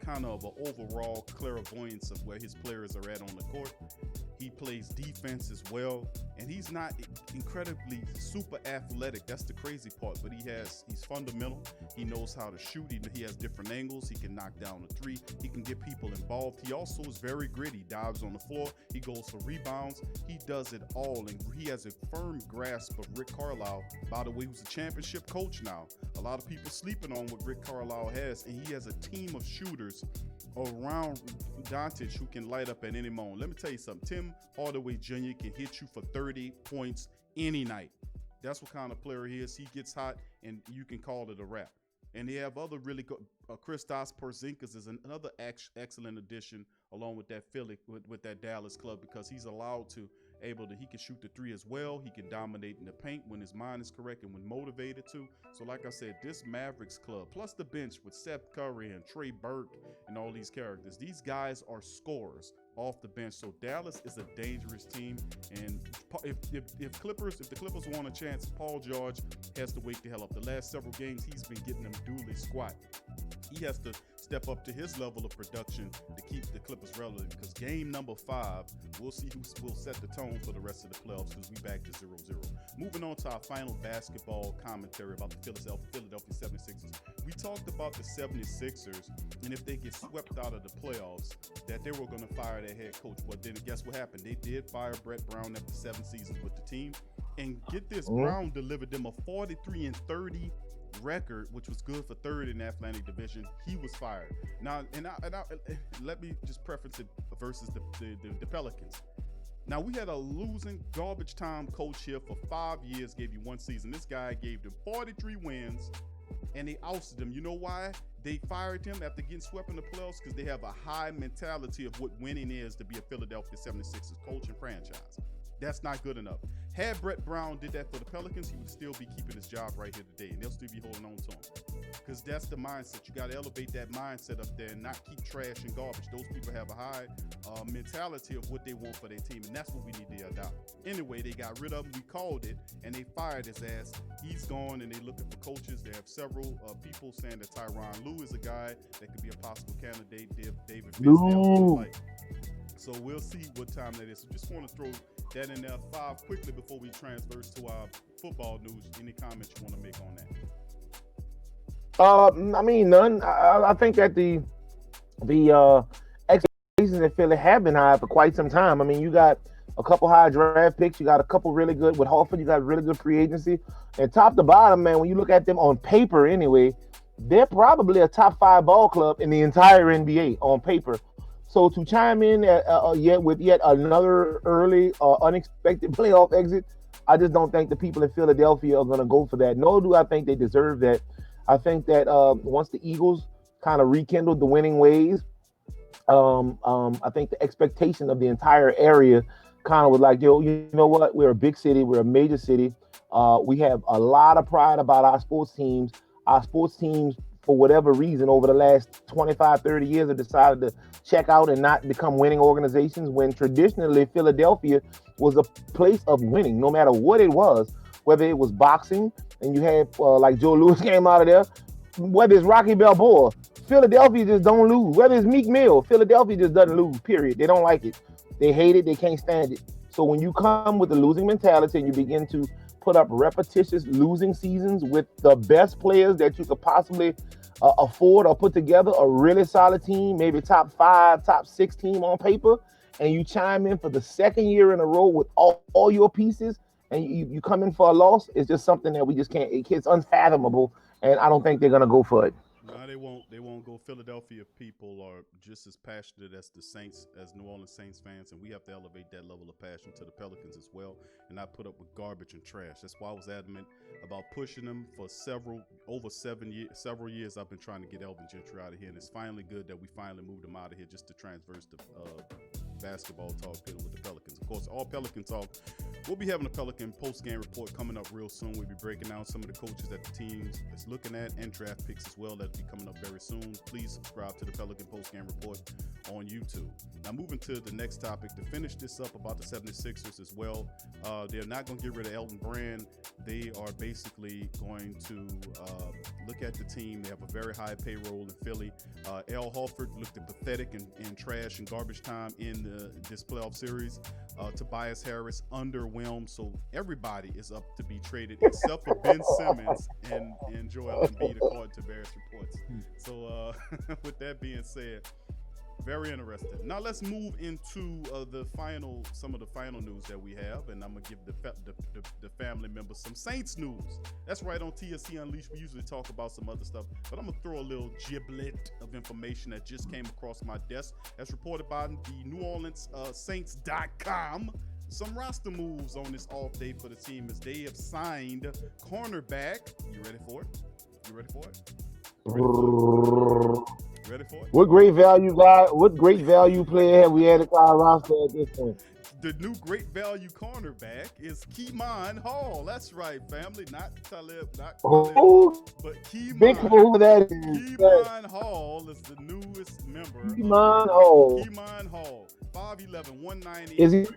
kind of an overall clairvoyance of where his players are at on the court. He plays defense as well, and he's not incredibly super athletic. That's the crazy part, but he's fundamental. He knows how to shoot. He has different angles. He can knock down a three. He can get people involved. He also is very gritty. Dives on the floor. He goes for rebounds. He does it all, and he has a firm grasp of Rick Carlisle. By the way, who's a championship coach now. A lot of people sleeping on what Rick Carlisle has, and he has a team of shooters around Doncic who can light up at any moment. Let me tell you something. Tim Hardaway Jr. can hit you for 30 points any night. That's what kind of player he is. He gets hot, and you can call it a wrap. And they have other really good. Kristaps Porzingis is another excellent addition, along with that Philly, with that Dallas club, because he's allowed to he can shoot the three as well. He can dominate in the paint when his mind is correct and when motivated to. So like I said, this Mavericks club, plus the bench with Seth Curry and Trey Burke and all these characters, these guys are scorers. off the bench. So Dallas is a dangerous team, and if the Clippers want a chance, Paul George has to wake the hell up. The last several games, he's been getting them duly squat. He has to step up to his level of production to keep the Clippers relevant, because game number 5, we'll see who will set the tone for the rest of the playoffs, because we back to 0-0. Moving on to our final basketball commentary about the Philadelphia 76ers. We talked about the 76ers, and if they get swept out of the playoffs, that they were going to fire their head coach. But then guess what happened? They did fire Brett Brown after 7 seasons with the team. And get this, Brown delivered them a 43-30 record, which was good for third in the Atlantic Division. He was fired. Now, and let me just preference it versus the Pelicans. Now, we had a losing garbage time coach here for 5 years, gave you 1 season. This guy gave them 43 wins, and they ousted him. You know why they fired him after getting swept in the playoffs? Because they have a high mentality of what winning is to be a Philadelphia 76ers coach and franchise. That's not good enough. Had Brett Brown did that for the Pelicans, he would still be keeping his job right here today, and they'll still be holding on to him. Because that's the mindset. You got to elevate that mindset up there and not keep trash and garbage. Those people have a high mentality of what they want for their team, and that's what we need to adopt. Anyway, they got rid of him. We called it, and they fired his ass. He's gone, and they're looking for coaches. They have several people saying that Tyronn Lue is a guy that could be a possible candidate. David Fizdale. So we'll see what time that is. So just want to throw that in there 5 quickly before we transverse to our football news. Any comments you want to make on that? I mean, none. I think that the expectations in Philly have been high for quite some time. I mean, you got a couple high draft picks. You got a couple really good with Horford. You got really good free agency. And top to bottom, man, when you look at them on paper anyway, they're probably a top 5 ball club in the entire NBA on paper. So to chime in with yet another early unexpected playoff exit, I just don't think the people in Philadelphia are going to go for that. Nor do I think they deserve that. I think that once the Eagles kind of rekindled the winning ways, I think the expectation of the entire area kind of was like, yo, you know what? We're a big city. We're a major city. We have a lot of pride about our sports teams. Our sports teams, for whatever reason, over the last 25, 30 years have decided to check out and not become winning organizations, when traditionally Philadelphia was a place of winning, no matter what it was, whether it was boxing, and you had like Joe Louis came out of there, whether it's Rocky Balboa, Philadelphia just don't lose. Whether it's Meek Mill, Philadelphia just doesn't lose, period. They don't like it. They hate it. They can't stand it. So when you come with a losing mentality and you begin to put up repetitious losing seasons with the best players that you could possibly afford or put together, a really solid team, maybe top 5, top 6 team on paper, and you chime in for the second year in a row with all your pieces, and you come in for a loss, it's just something that we just can't, it's unfathomable, and I don't think they're going to go for it. No, they won't. They won't go. Philadelphia people are just as passionate as the Saints, as New Orleans Saints fans, and we have to elevate that level of passion to the Pelicans as well, and not put up with garbage and trash. That's why I was adamant about pushing them for several years. I've been trying to get Elvin Gentry out of here, and it's finally good that we finally moved him out of here just to transverse the basketball talk here with the Pelicans. Of course, all Pelican talk. We'll be having a Pelican post-game report coming up real soon. We'll be breaking down some of the coaches that the team is looking at and draft picks as well. That'll be coming up very soon. Please subscribe to the Pelican post-game report on YouTube. Now, moving to the next topic, to finish this up about the 76ers as well. They're not going to get rid of Elton Brand. They are basically going to look at the team. They have a very high payroll in Philly. Al Horford looked pathetic and trash and garbage time in this playoff series. Tobias Harris underwhelmed, so everybody is up to be traded except for Ben Simmons and Joel Embiid, according to various reports. So with that being said, very interested. Now let's move into some of the final news that we have, and I'm gonna give the family members some Saints news. That's right, on TSC Unleashed, we usually talk about some other stuff, but I'm gonna throw a little giblet of information that just came across my desk, as reported by the New Orleans Saints.com. Some roster moves on this off day for the team, as they have signed cornerback. You ready for it? Ready for it? What great value guy? What great value player have we added to our roster at this point? the new great value cornerback is Keemon Hall. That's right, family. Not Talib, not Khalil, Oh, but big Keemon. move that is. Keemon Hall is the newest member. Keemon Hall. Keemon Hall. 5'11", 190. Is he?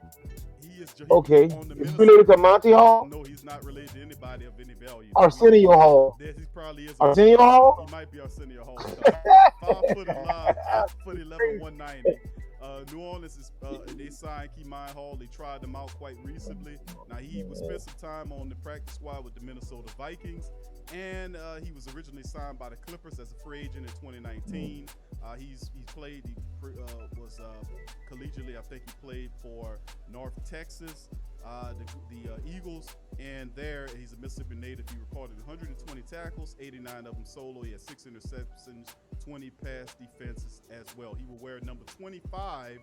He is Okay. on the Is he related to Monty Hall? No, he's not related to anybody of any value. Arsenio Hall. He probably is. Arsenio Hall? He might be Arsenio Hall. 5 foot alive, 5'11", 190. New Orleans is they signed Keemon Hall. They tried him out quite recently. Now he was spent some time on the practice squad with the Minnesota Vikings, and he was originally signed by the Clippers as a free agent in 2019. He played. He was collegiately. I think he played for North Texas, the Eagles, and there he's a Mississippi native. He recorded 120 tackles, 89 of them solo. He had 6 interceptions, 20 pass defenses as well. He will wear number 25,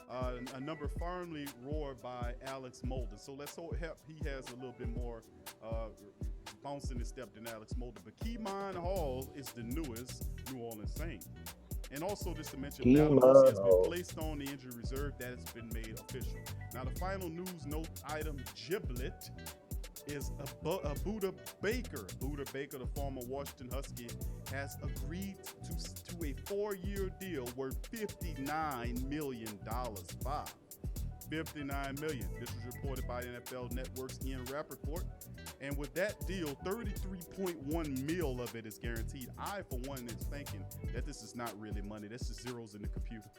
a number firmly roared by Alex Molden. So let's hope he has a little bit more bounce in his step than Alex Molden. But Keemon Hall is the newest New Orleans Saint. And also, just to mention, Mallamusi has been placed on the injury reserve. That has been made official. Now, the final news note item, Giblet, is Buda Baker. Buda Baker, the former Washington Husky, has agreed to a 4-year deal worth $59 million. $59 million. This was reported by NFL Network's Ian Rappaport. And with that deal, 33.1 mil of it is guaranteed. I, for one, is thinking that this is not really money. This is zeros in the computer.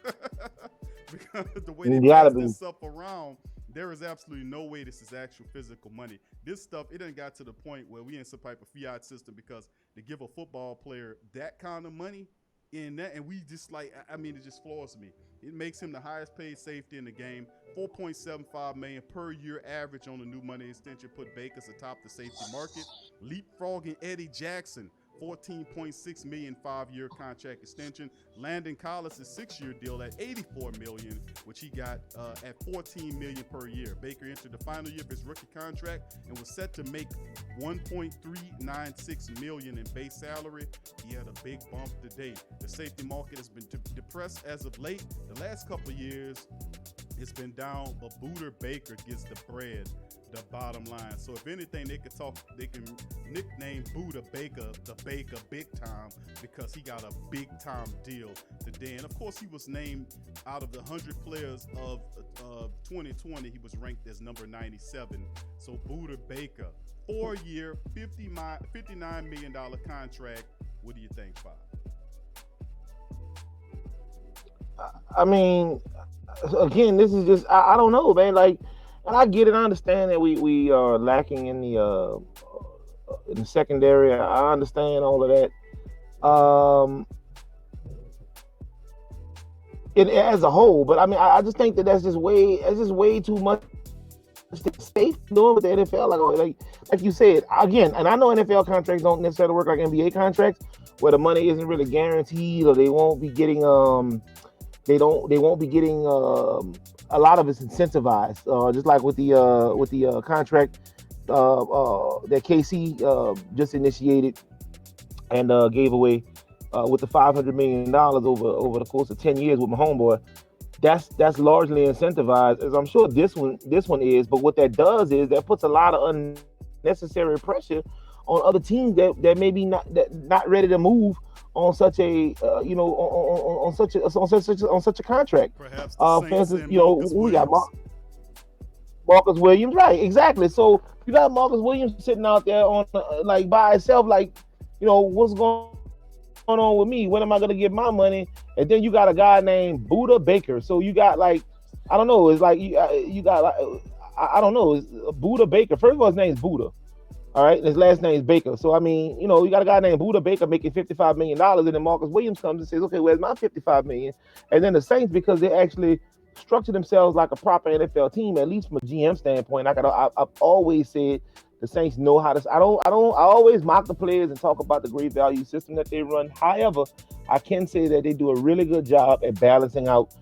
Because the way they pass this stuff around, there is absolutely no way this is actual physical money. This stuff, it done got to the point where we in some type of fiat system, because to give a football player that kind of money in that, and we just like, I mean, it just floors me. It makes him the highest paid safety in the game. $4.75 million per year average on the new money extension put Bakers atop the safety market. Leapfrogging Eddie Jackson, $14.6 million 5-year contract extension. Landon Collins' 6-year deal at $84 million, which he got at $14 million per year. Baker entered the final year of his rookie contract and was set to make $1.396 million in base salary. He had a big bump today. The safety market has been depressed as of late. The last couple of years, it's been down, but Buda Baker gets the bread, the bottom line. So if anything, they can nickname Buda Baker the Baker Big Time, because he got a big time deal today. And of course, he was named out of the 100 players of 2020. He was ranked as number 97. So Buda Baker, 4-year, $59 million contract. What do you think, Bob? I mean, again, this is just, I don't know, man. Like, and I get it. I understand that we are lacking in the secondary. I understand all of that. It as a whole, but I mean, I just think that that's just way too much safe doing with the NFL. Like you said again, and I know NFL contracts don't necessarily work like NBA contracts, where the money isn't really guaranteed, or they won't be getting they won't be getting a lot of it's incentivized, just like with the contract that KC just initiated and gave away with the $500 million over the course of 10 years with my homeboy. That's largely incentivized, as I'm sure this one is. But what that does is that puts a lot of unnecessary pressure on other teams that maybe not ready to move on such a on such a contract. Perhaps for instance, we got Marcus Williams, right? Exactly. So you got Marcus Williams sitting out there on like by itself, like, what's going on with me? When am I going to get my money? And then you got a guy named Buda Baker. So you got like, I don't know. It's like you got like, I don't know. It's Buda Baker. First of all, his name's Buda. All right, and his last name is Baker. So I mean, you got a guy named Buda Baker making $55 million, and then Marcus Williams comes and says, "Okay, where's my $55 million?" And then the Saints, because they actually structure themselves like a proper NFL team, at least from a GM standpoint. I've always said the Saints know how to. I always mock the players and talk about the great value system that they run. However, I can say that they do a really good job at balancing out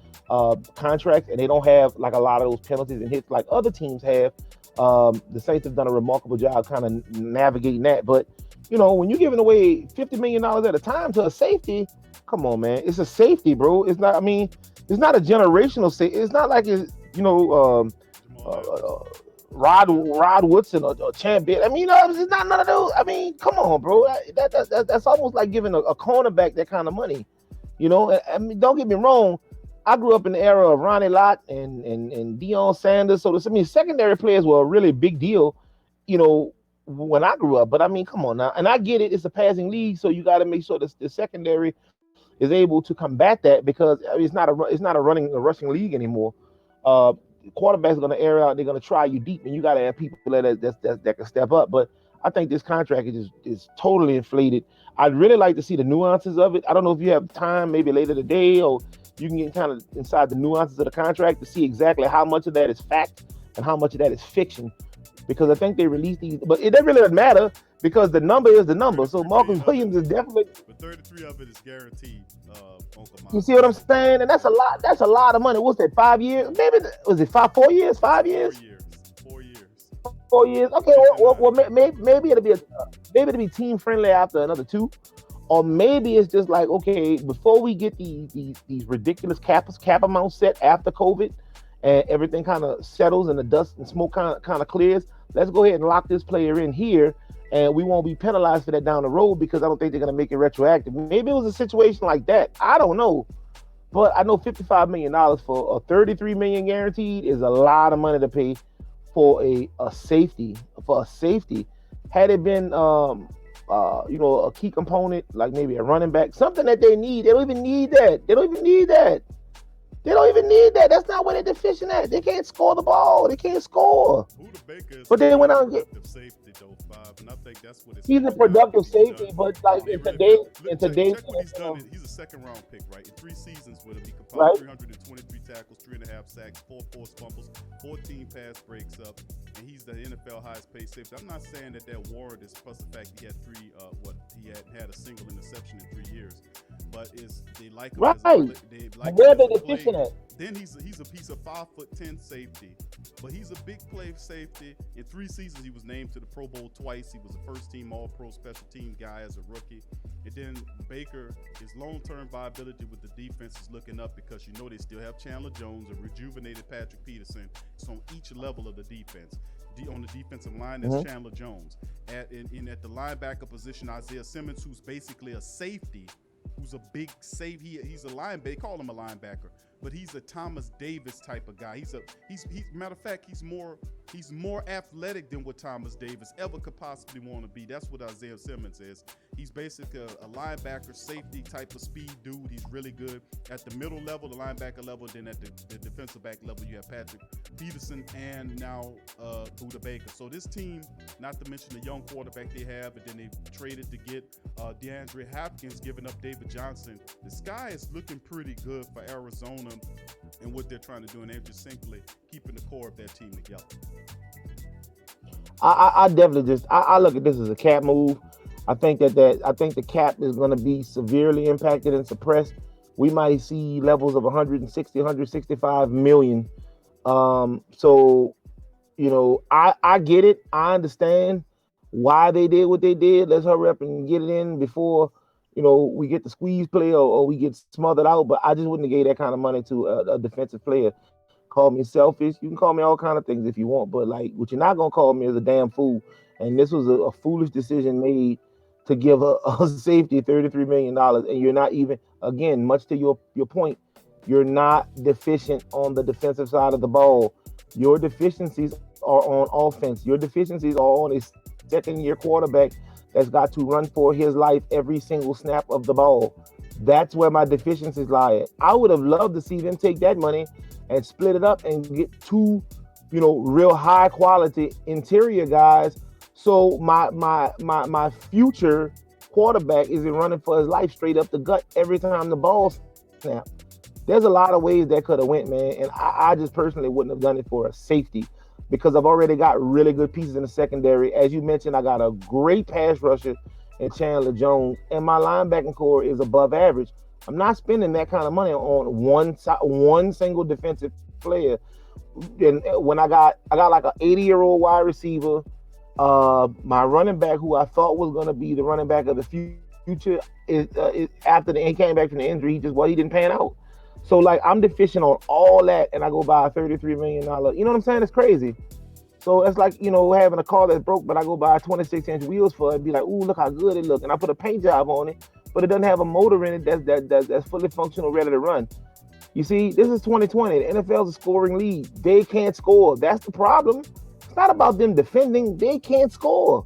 contracts, and they don't have like a lot of those penalties and hits like other teams have. The Saints have done a remarkable job kind of navigating that. But, when you're giving away $50 million at a time to a safety, come on, man. It's a safety, bro. It's not, it's not a generational safety. It's not like you know, Jamal Adams. uh, Rod Woodson or Champion. I mean, it's not none of those. I mean, come on, bro. That's almost like giving a cornerback that kind of money. You know, I mean, don't get me wrong. I grew up in the era of Ronnie Lott and Deion Sanders. So I mean, secondary players were a really big deal. You know, when I grew up. But I mean, come on now. And I get it. It's a passing league, so you got to make sure the secondary is able to combat that because it's not a rushing league anymore. Uh, Quarterbacks are going to air out. They're going to try you deep, and you got to have people that can step up. But I think this contract is totally inflated. I'd really like to see the nuances of it. I don't know if you have time, maybe later today, or you can get kind of inside the nuances of the contract to see exactly how much of that is fact and how much of that is fiction. Because I think they released these, but it doesn't really matter because the number is the number. So 33 Marcus million of Williams it, is definitely. but 33 of it is guaranteed. Uncle You Mike. see what I'm saying? And that's a lot. That's a lot of money. What's that? 5 years? Maybe was it 4 years? 5 years? 4 years. 4 years. 4 years? Okay. Maybe maybe it'll be team friendly after another two, or maybe it's just like okay, before we get these ridiculous cap amounts set after COVID, and everything kind of settles and the dust and smoke kind of clears. Let's go ahead and lock this player in here, and we won't be penalized for that down the road because I don't think they're gonna make it retroactive. Maybe it was a situation like that. I don't know. But I know $55 million for a 33 million guaranteed is a lot of money to pay for a safety. For a safety, had it been a key component like maybe a running back, something that they need, they don't even need that. They don't even need that. They don't even need that. That's not where they're deficient at. They can't score the ball. They can't score. Buda Baker is But they more went of a out and get. productive safety though, Bob, and I think that's what it's He's a come down to productive what he's safety, done. but like He in really today, look, check what he's done. He's a second round pick, right? In 3 seasons with him, he compiled right, 323 tackles, 3.5 sacks, 4 forced fumbles, 14 pass breaks up, and he's the NFL highest paid safety. I'm not saying that warrant is plus the fact he had he had a single interception in 3 years, but is they like him as right. they like him Where as they a deficient player. at? Then he's a piece of 5'10" safety, but he's a big play safety. In 3 seasons, he was named to the Pro Bowl twice. He was a first team All Pro special team guy as a rookie. And then Baker, his long term viability with the defense is looking up because you know they still have Chandler Jones, a rejuvenated Patrick Peterson. It's on each level of the defense. On the defensive line, that's Chandler Jones. At the linebacker position, Isaiah Simmons, who's basically a safety, who's a big safety. He's a linebacker. They call him a linebacker, but he's a Thomas Davis type of guy. He's matter of fact, he's more athletic than what Thomas Davis ever could possibly want to be. That's what Isaiah Simmons is. He's basically a linebacker, safety type of speed dude. He's really good at the middle level, the linebacker level. Then at the defensive back level, you have Patrick Peterson and now Buda Baker. So this team, not to mention the young quarterback they have, and then they traded to get DeAndre Hopkins, giving up David Johnson. The sky is looking pretty good for Arizona and what they're trying to do, and they're just simply keeping the core of their team together. I definitely I look at this as a cap move. I think I think the cap is going to be severely impacted and suppressed. We might see levels of 160, 165 million. So I get it. I understand why they did what they did. Let's hurry up and get it in before we get the squeeze play or we get smothered out. But I just wouldn't have gave that kind of money to a defensive player. Call me selfish. You can call me all kind of things if you want, but like what you're not gonna call me is a damn fool. And this was a foolish decision made to give a safety $33 million, and you're not even again, much to your point, you're not deficient on the defensive side of the ball. Your deficiencies are on offense. Your deficiencies are on a second-year quarterback that's got to run for his life every single snap of the ball. That's where my deficiencies lie at. I would have loved to see them take that money and split it up and get two, real high quality interior guys. So my future quarterback isn't running for his life straight up the gut every time the ball snaps. There's a lot of ways that could have went, man. And I just personally wouldn't have done it for a safety because I've already got really good pieces in the secondary. As you mentioned, I got a great pass rusher in Chandler Jones, and my linebacking core is above average. I'm not spending that kind of money on one single defensive player. And when I got like an 80-year-old wide receiver, my running back, who I thought was going to be the running back of the future, is after he came back from the injury, he didn't pan out. So like I'm deficient on all that, and I go buy a $33 million. You know what I'm saying? It's crazy. So it's like, having a car that's broke, but I go buy 26-inch wheels for it and be like, ooh, look how good it look. And I put a paint job on it, but it doesn't have a motor in it that's fully functional, ready to run. You see, this is 2020. The NFL's a scoring league. They can't score. That's the problem. It's not about them defending. They can't score.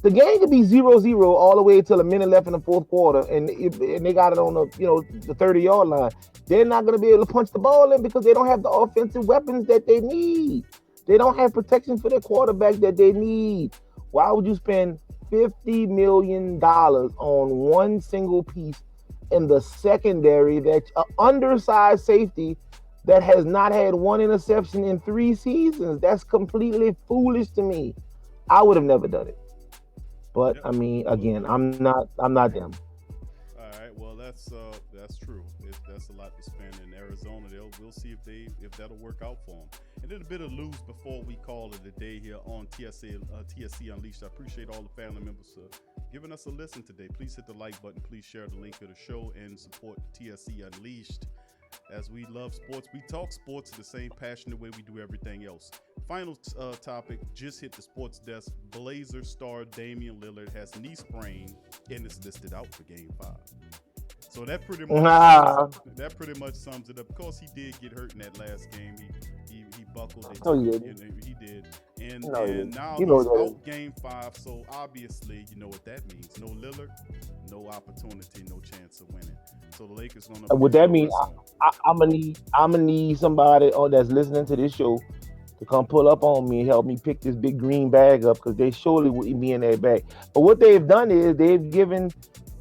The game could be 0-0 all the way till a minute left in the fourth quarter, and they got it on the 30-yard line. They're not going to be able to punch the ball in because they don't have the offensive weapons that they need. They don't have protection for their quarterback that they need. Why would you spend $50 million on one single piece in the secondary, that undersized safety that has not had one interception in 3 seasons? That's completely foolish to me. I would have never done it. But Yep. I mean, again, I'm not them. All right, well that's true. That's a lot to spend in Arizona. We'll see if that'll work out for them. And then a bit of loose before we call it a day here on TSC Unleashed. I appreciate all the family members giving us a listen today. Please hit the like button. Please share the link of the show and support TSC Unleashed. As we love sports, we talk sports the same passionate way we do everything else. Final topic just hit the sports desk. Blazer star Damian Lillard has knee sprain and is listed out for Game 5. So that pretty much sums it up. Of course, he did get hurt in that last game. He buckled. No, you You didn't. know, he did, and No, you and didn't. now You know he's that. out Game 5. So obviously, you know what that means. No Lillard, no opportunity, no chance of winning. So the Lakers gonna Would put that the mean rest on. I'm gonna need somebody that's listening to this show to come pull up on me and help me pick this big green bag up, because they surely would be in that bag. But what they've done is they've given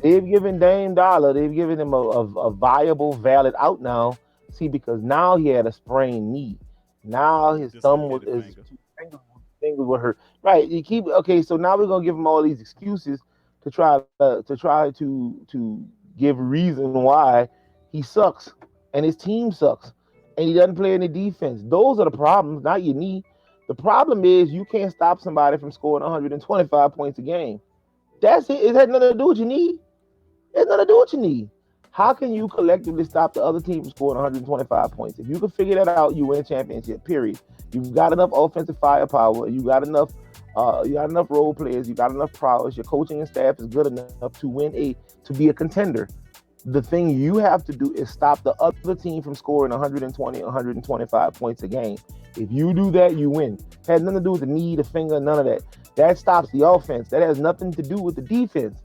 Dame Dollar, they've given him a viable, valid out now. See, because now he had a sprained knee. Now his thumb was Dislocated his finger. fingers were hurt. Right. You keep okay. So now we're gonna give him all these excuses to try to give reason why he sucks and his team sucks and he doesn't play any defense. Those are the problems, not your knee. The problem is you can't stop somebody from scoring 125 points a game. That's it. It has nothing to do with your knee. It has nothing to do with your knee. How can you collectively stop the other team from scoring 125 points? If you can figure that out, you win championship. Period. You've got enough offensive firepower. You got enough role players. You got enough prowess. Your coaching and staff is good enough to be a contender. The thing you have to do is stop the other team from scoring 120, 125 points a game. If you do that, you win. It has nothing to do with the knee, the finger, none of that. That stops the offense. That has nothing to do with the defense.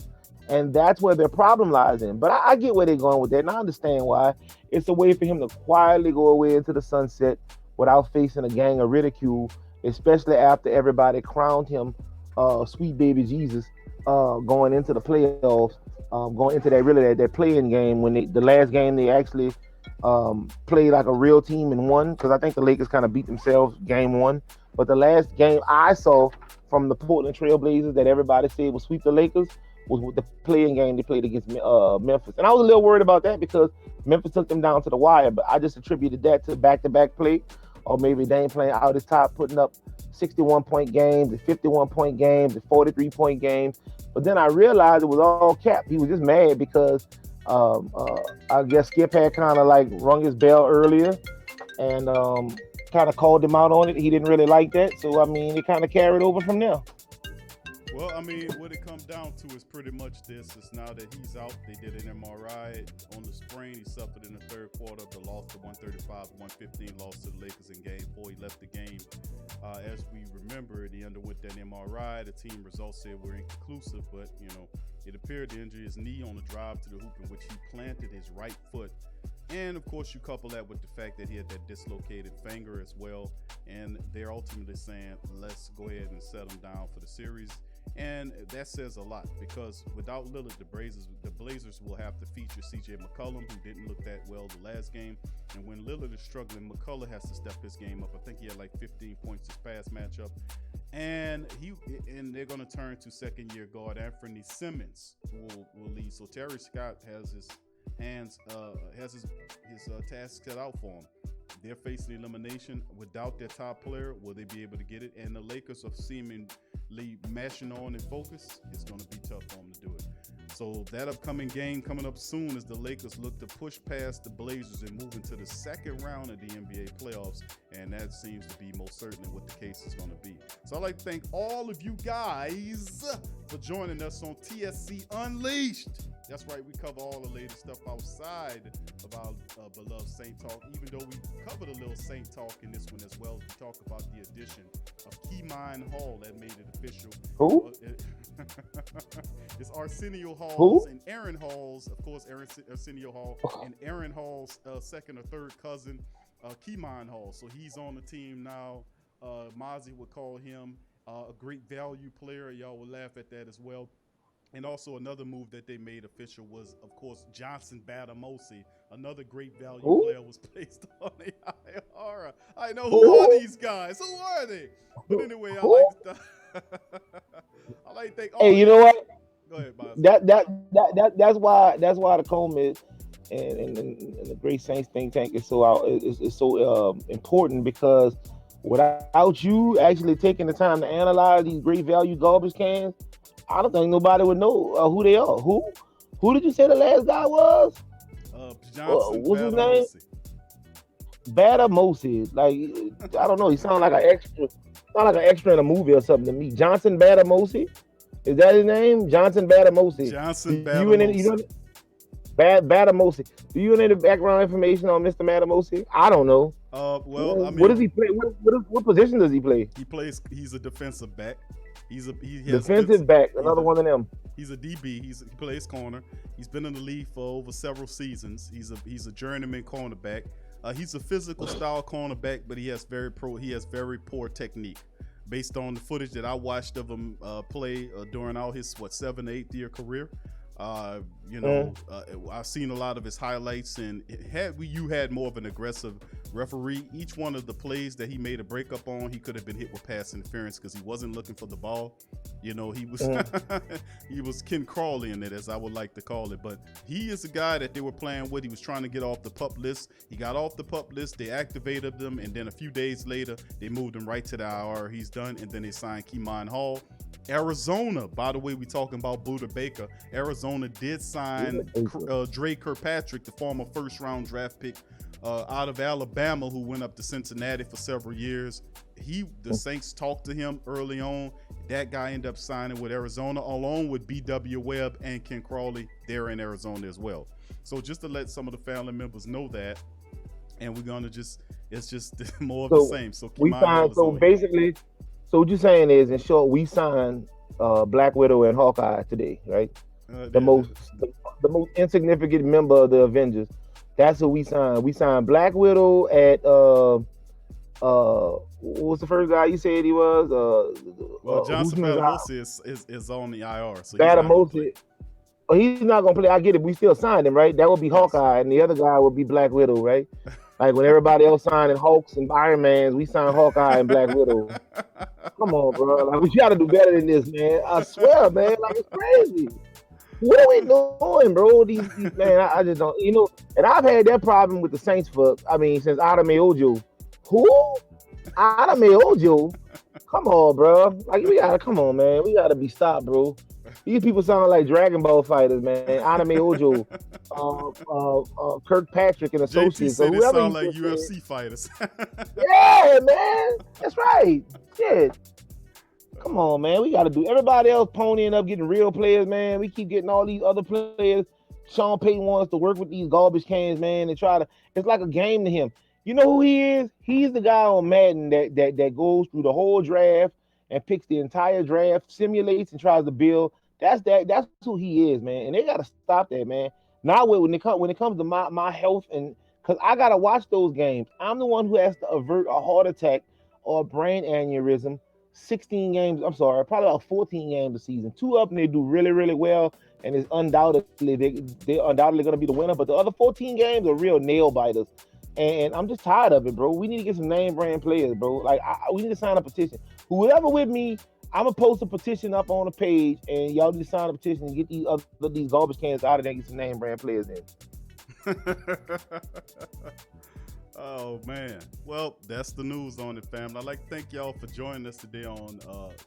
And that's where their problem lies in. But I get where they're going with that, and I understand why. It's a way for him to quietly go away into the sunset without facing a gang of ridicule, especially after everybody crowned him sweet baby Jesus going into the playoffs, going into that playing game when the last game they actually played like a real team and won, because I think the Lakers kind of beat themselves game 1. But the last game I saw from the Portland Trailblazers that everybody said would sweep the Lakers was with the playing game they played against Memphis. And I was a little worried about that because Memphis took them down to the wire, but I just attributed that to back-to-back play, or maybe they ain't playing out his top, putting up 61-point games, and 51-point games, and 43-point games. But then I realized it was all cap. He was just mad because I guess Skip had kind of like rung his bell earlier and kind of called him out on it. He didn't really like that. So, I mean, it kind of carried over from there. Well, I mean, what it comes down to is pretty much this. It's now that he's out. They did an MRI on the sprain. He suffered in the third quarter of the loss to 135-115 loss to the Lakers in Game 4. He left the game. As we remember, he underwent that MRI. The team results said were inconclusive, but, it appeared to injure his knee on the drive to the hoop in which he planted his right foot. And, of course, you couple that with the fact that he had that dislocated finger as well. And they're ultimately saying, let's go ahead and set him down for the series. And that says a lot, because without Lillard, the Blazers will have to feature CJ McCollum, who didn't look that well the last game. And when Lillard is struggling, McCollum has to step his game up. I think he had like 15 points this past matchup. And they're going to turn to second-year guard Anthony Simmons will lead. So Terry Scott has his task set out for him. They're facing elimination without their top player. Will they be able to get it? And the Lakers are seemingly mashing on and focus. It's going to be tough for them to do it. So that upcoming game coming up soon as the Lakers look to push past the Blazers and move into the second round of the NBA playoffs. And that seems to be most certainly what the case is going to be. So I'd like to thank all of you guys for joining us on TSC Unleashed. That's right, we cover all the latest stuff outside of our beloved Saint Talk, even though we covered a little Saint Talk in this one as well. We talk about the addition of Keymine Hall that made it official. Who? It's Arsenio Halls Who? and Aaron Halls, of course, Arsenio Hall and Aaron Hall's second or third cousin, Keymine Hall. So he's on the team now. Mozzie would call him a great value player. Y'all will laugh at that as well. And also another move that they made official was, of course, Johnson Batamosi, another great value player, was placed on the IR. I know who are these guys? Who are they? But anyway, I like to thank all. Hey, you know what? Go ahead, Boz. That's why the Coleman and the Great Saints think tank is so important, because without you actually taking the time to analyze these great value garbage cans, I don't think nobody would know who they are. Who did you say the last guy was? Johnson. What's his name? Batamosi. Like, I don't know. He sounds like an extra. Sound like an extra in a movie or something to me. Johnson Batamosi. Is that his name? Johnson Batamosi. Johnson Batamosi. Batamosi. Do you know any background information on Mr. Batamosi? I don't know. Well, I mean, what does he play? What position does he play? He's a defensive back. He has defensive back. Another one of them. He's a DB. He plays corner. He's been in the league for over several seasons. He's a journeyman cornerback. He's a physical style cornerback, but he has very poor technique. Based on the footage that I watched of him play during all his 7th, 8th year career, I've seen a lot of his highlights, and you had more of an aggressive referee. Each one of the plays that he made a breakup on, he could have been hit with pass interference because he wasn't looking for the ball. He was he was Ken Crawley in it, as I would like to call it. But he is a guy that they were playing with. He was trying to get off the PUP list. He got off the PUP list. They activated him, and then a few days later, they moved him right to the IR. He's done, and then they signed Keymine Hall. Arizona, by the way, we talking about Buda Baker. Arizona did sign Dre Kirkpatrick, the former first-round draft pick out of Alabama, who went up to Cincinnati for several years. The Saints talked to him early on. That guy ended up signing with Arizona, along with B.W. Webb and Ken Crawley. They're in Arizona as well. So just to let some of the family members know that, and we're gonna it's just more of the same. So we signed. So basically, so what you're saying is, in short, we signed Black Widow and Hawkeye today, right? The most insignificant member of the Avengers. That's who we signed. We signed Black Widow at what was the first guy you said he was? Johnson Batamosi is on the IR. So Batamosi. Oh, he's not gonna play. I get it. We still signed him, right? That would be Hawkeye, and the other guy would be Black Widow, right? Like when everybody else signing Hulks and Iron Mans, we signed Hawkeye and Black Widow. Come on, bro. Like, we gotta do better than this, man. I swear, man. Like, it's crazy. What are we doing, bro? These man, I just don't, and I've had that problem with the Saints since Adame Ojo. Who? Adame Ojo? Come on, bro. Like, come on, man. We gotta be stopped, bro. These people sound like Dragon Ball fighters, man. Adame Ojo, Kirkpatrick and associates. JT said they sound like UFC fighters. Yeah, man. That's right. Shit. Come on, man. We got to do. Everybody else ponying up, getting real players, man. We keep getting all these other players. Sean Payton wants to work with these garbage cans, man, and try to. It's like a game to him. You know who he is? He's the guy on Madden that goes through the whole draft and picks the entire draft, simulates and tries to build. That's who he is, man. And they got to stop that, man. Not when it comes to my health, and because I got to watch those games. I'm the one who has to avert a heart attack or a brain aneurysm. 16 games, I'm sorry, probably about 14 games a season. 2 of them they do really, really well, and it's undoubtedly they're undoubtedly going to be the winner. But the other 14 games are real nail biters, and I'm just tired of it, bro. We need to get some name brand players, bro. Like we need to sign a petition. Whoever with me, I'm gonna post a petition up on the page, and y'all need to sign a petition and get these garbage cans out of there and get some name brand players in. Oh man, well, that's the news on it, family. I'd like to thank y'all for joining us today on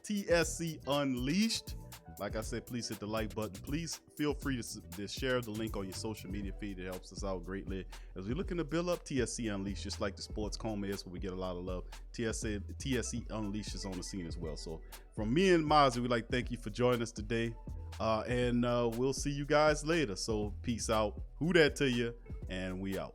TSC Unleashed. Like I said, please hit the like button. Please feel free to share the link on your social media feed. It helps us out greatly as we're looking to build up TSC Unleashed, just like the Sports Coma is, where we get a lot of love. TSC Unleashed is on the scene as well. So from me and Mozzie, we'd like to thank you for joining us today. And we'll see you guys later. So peace out. Who that to you? And we out.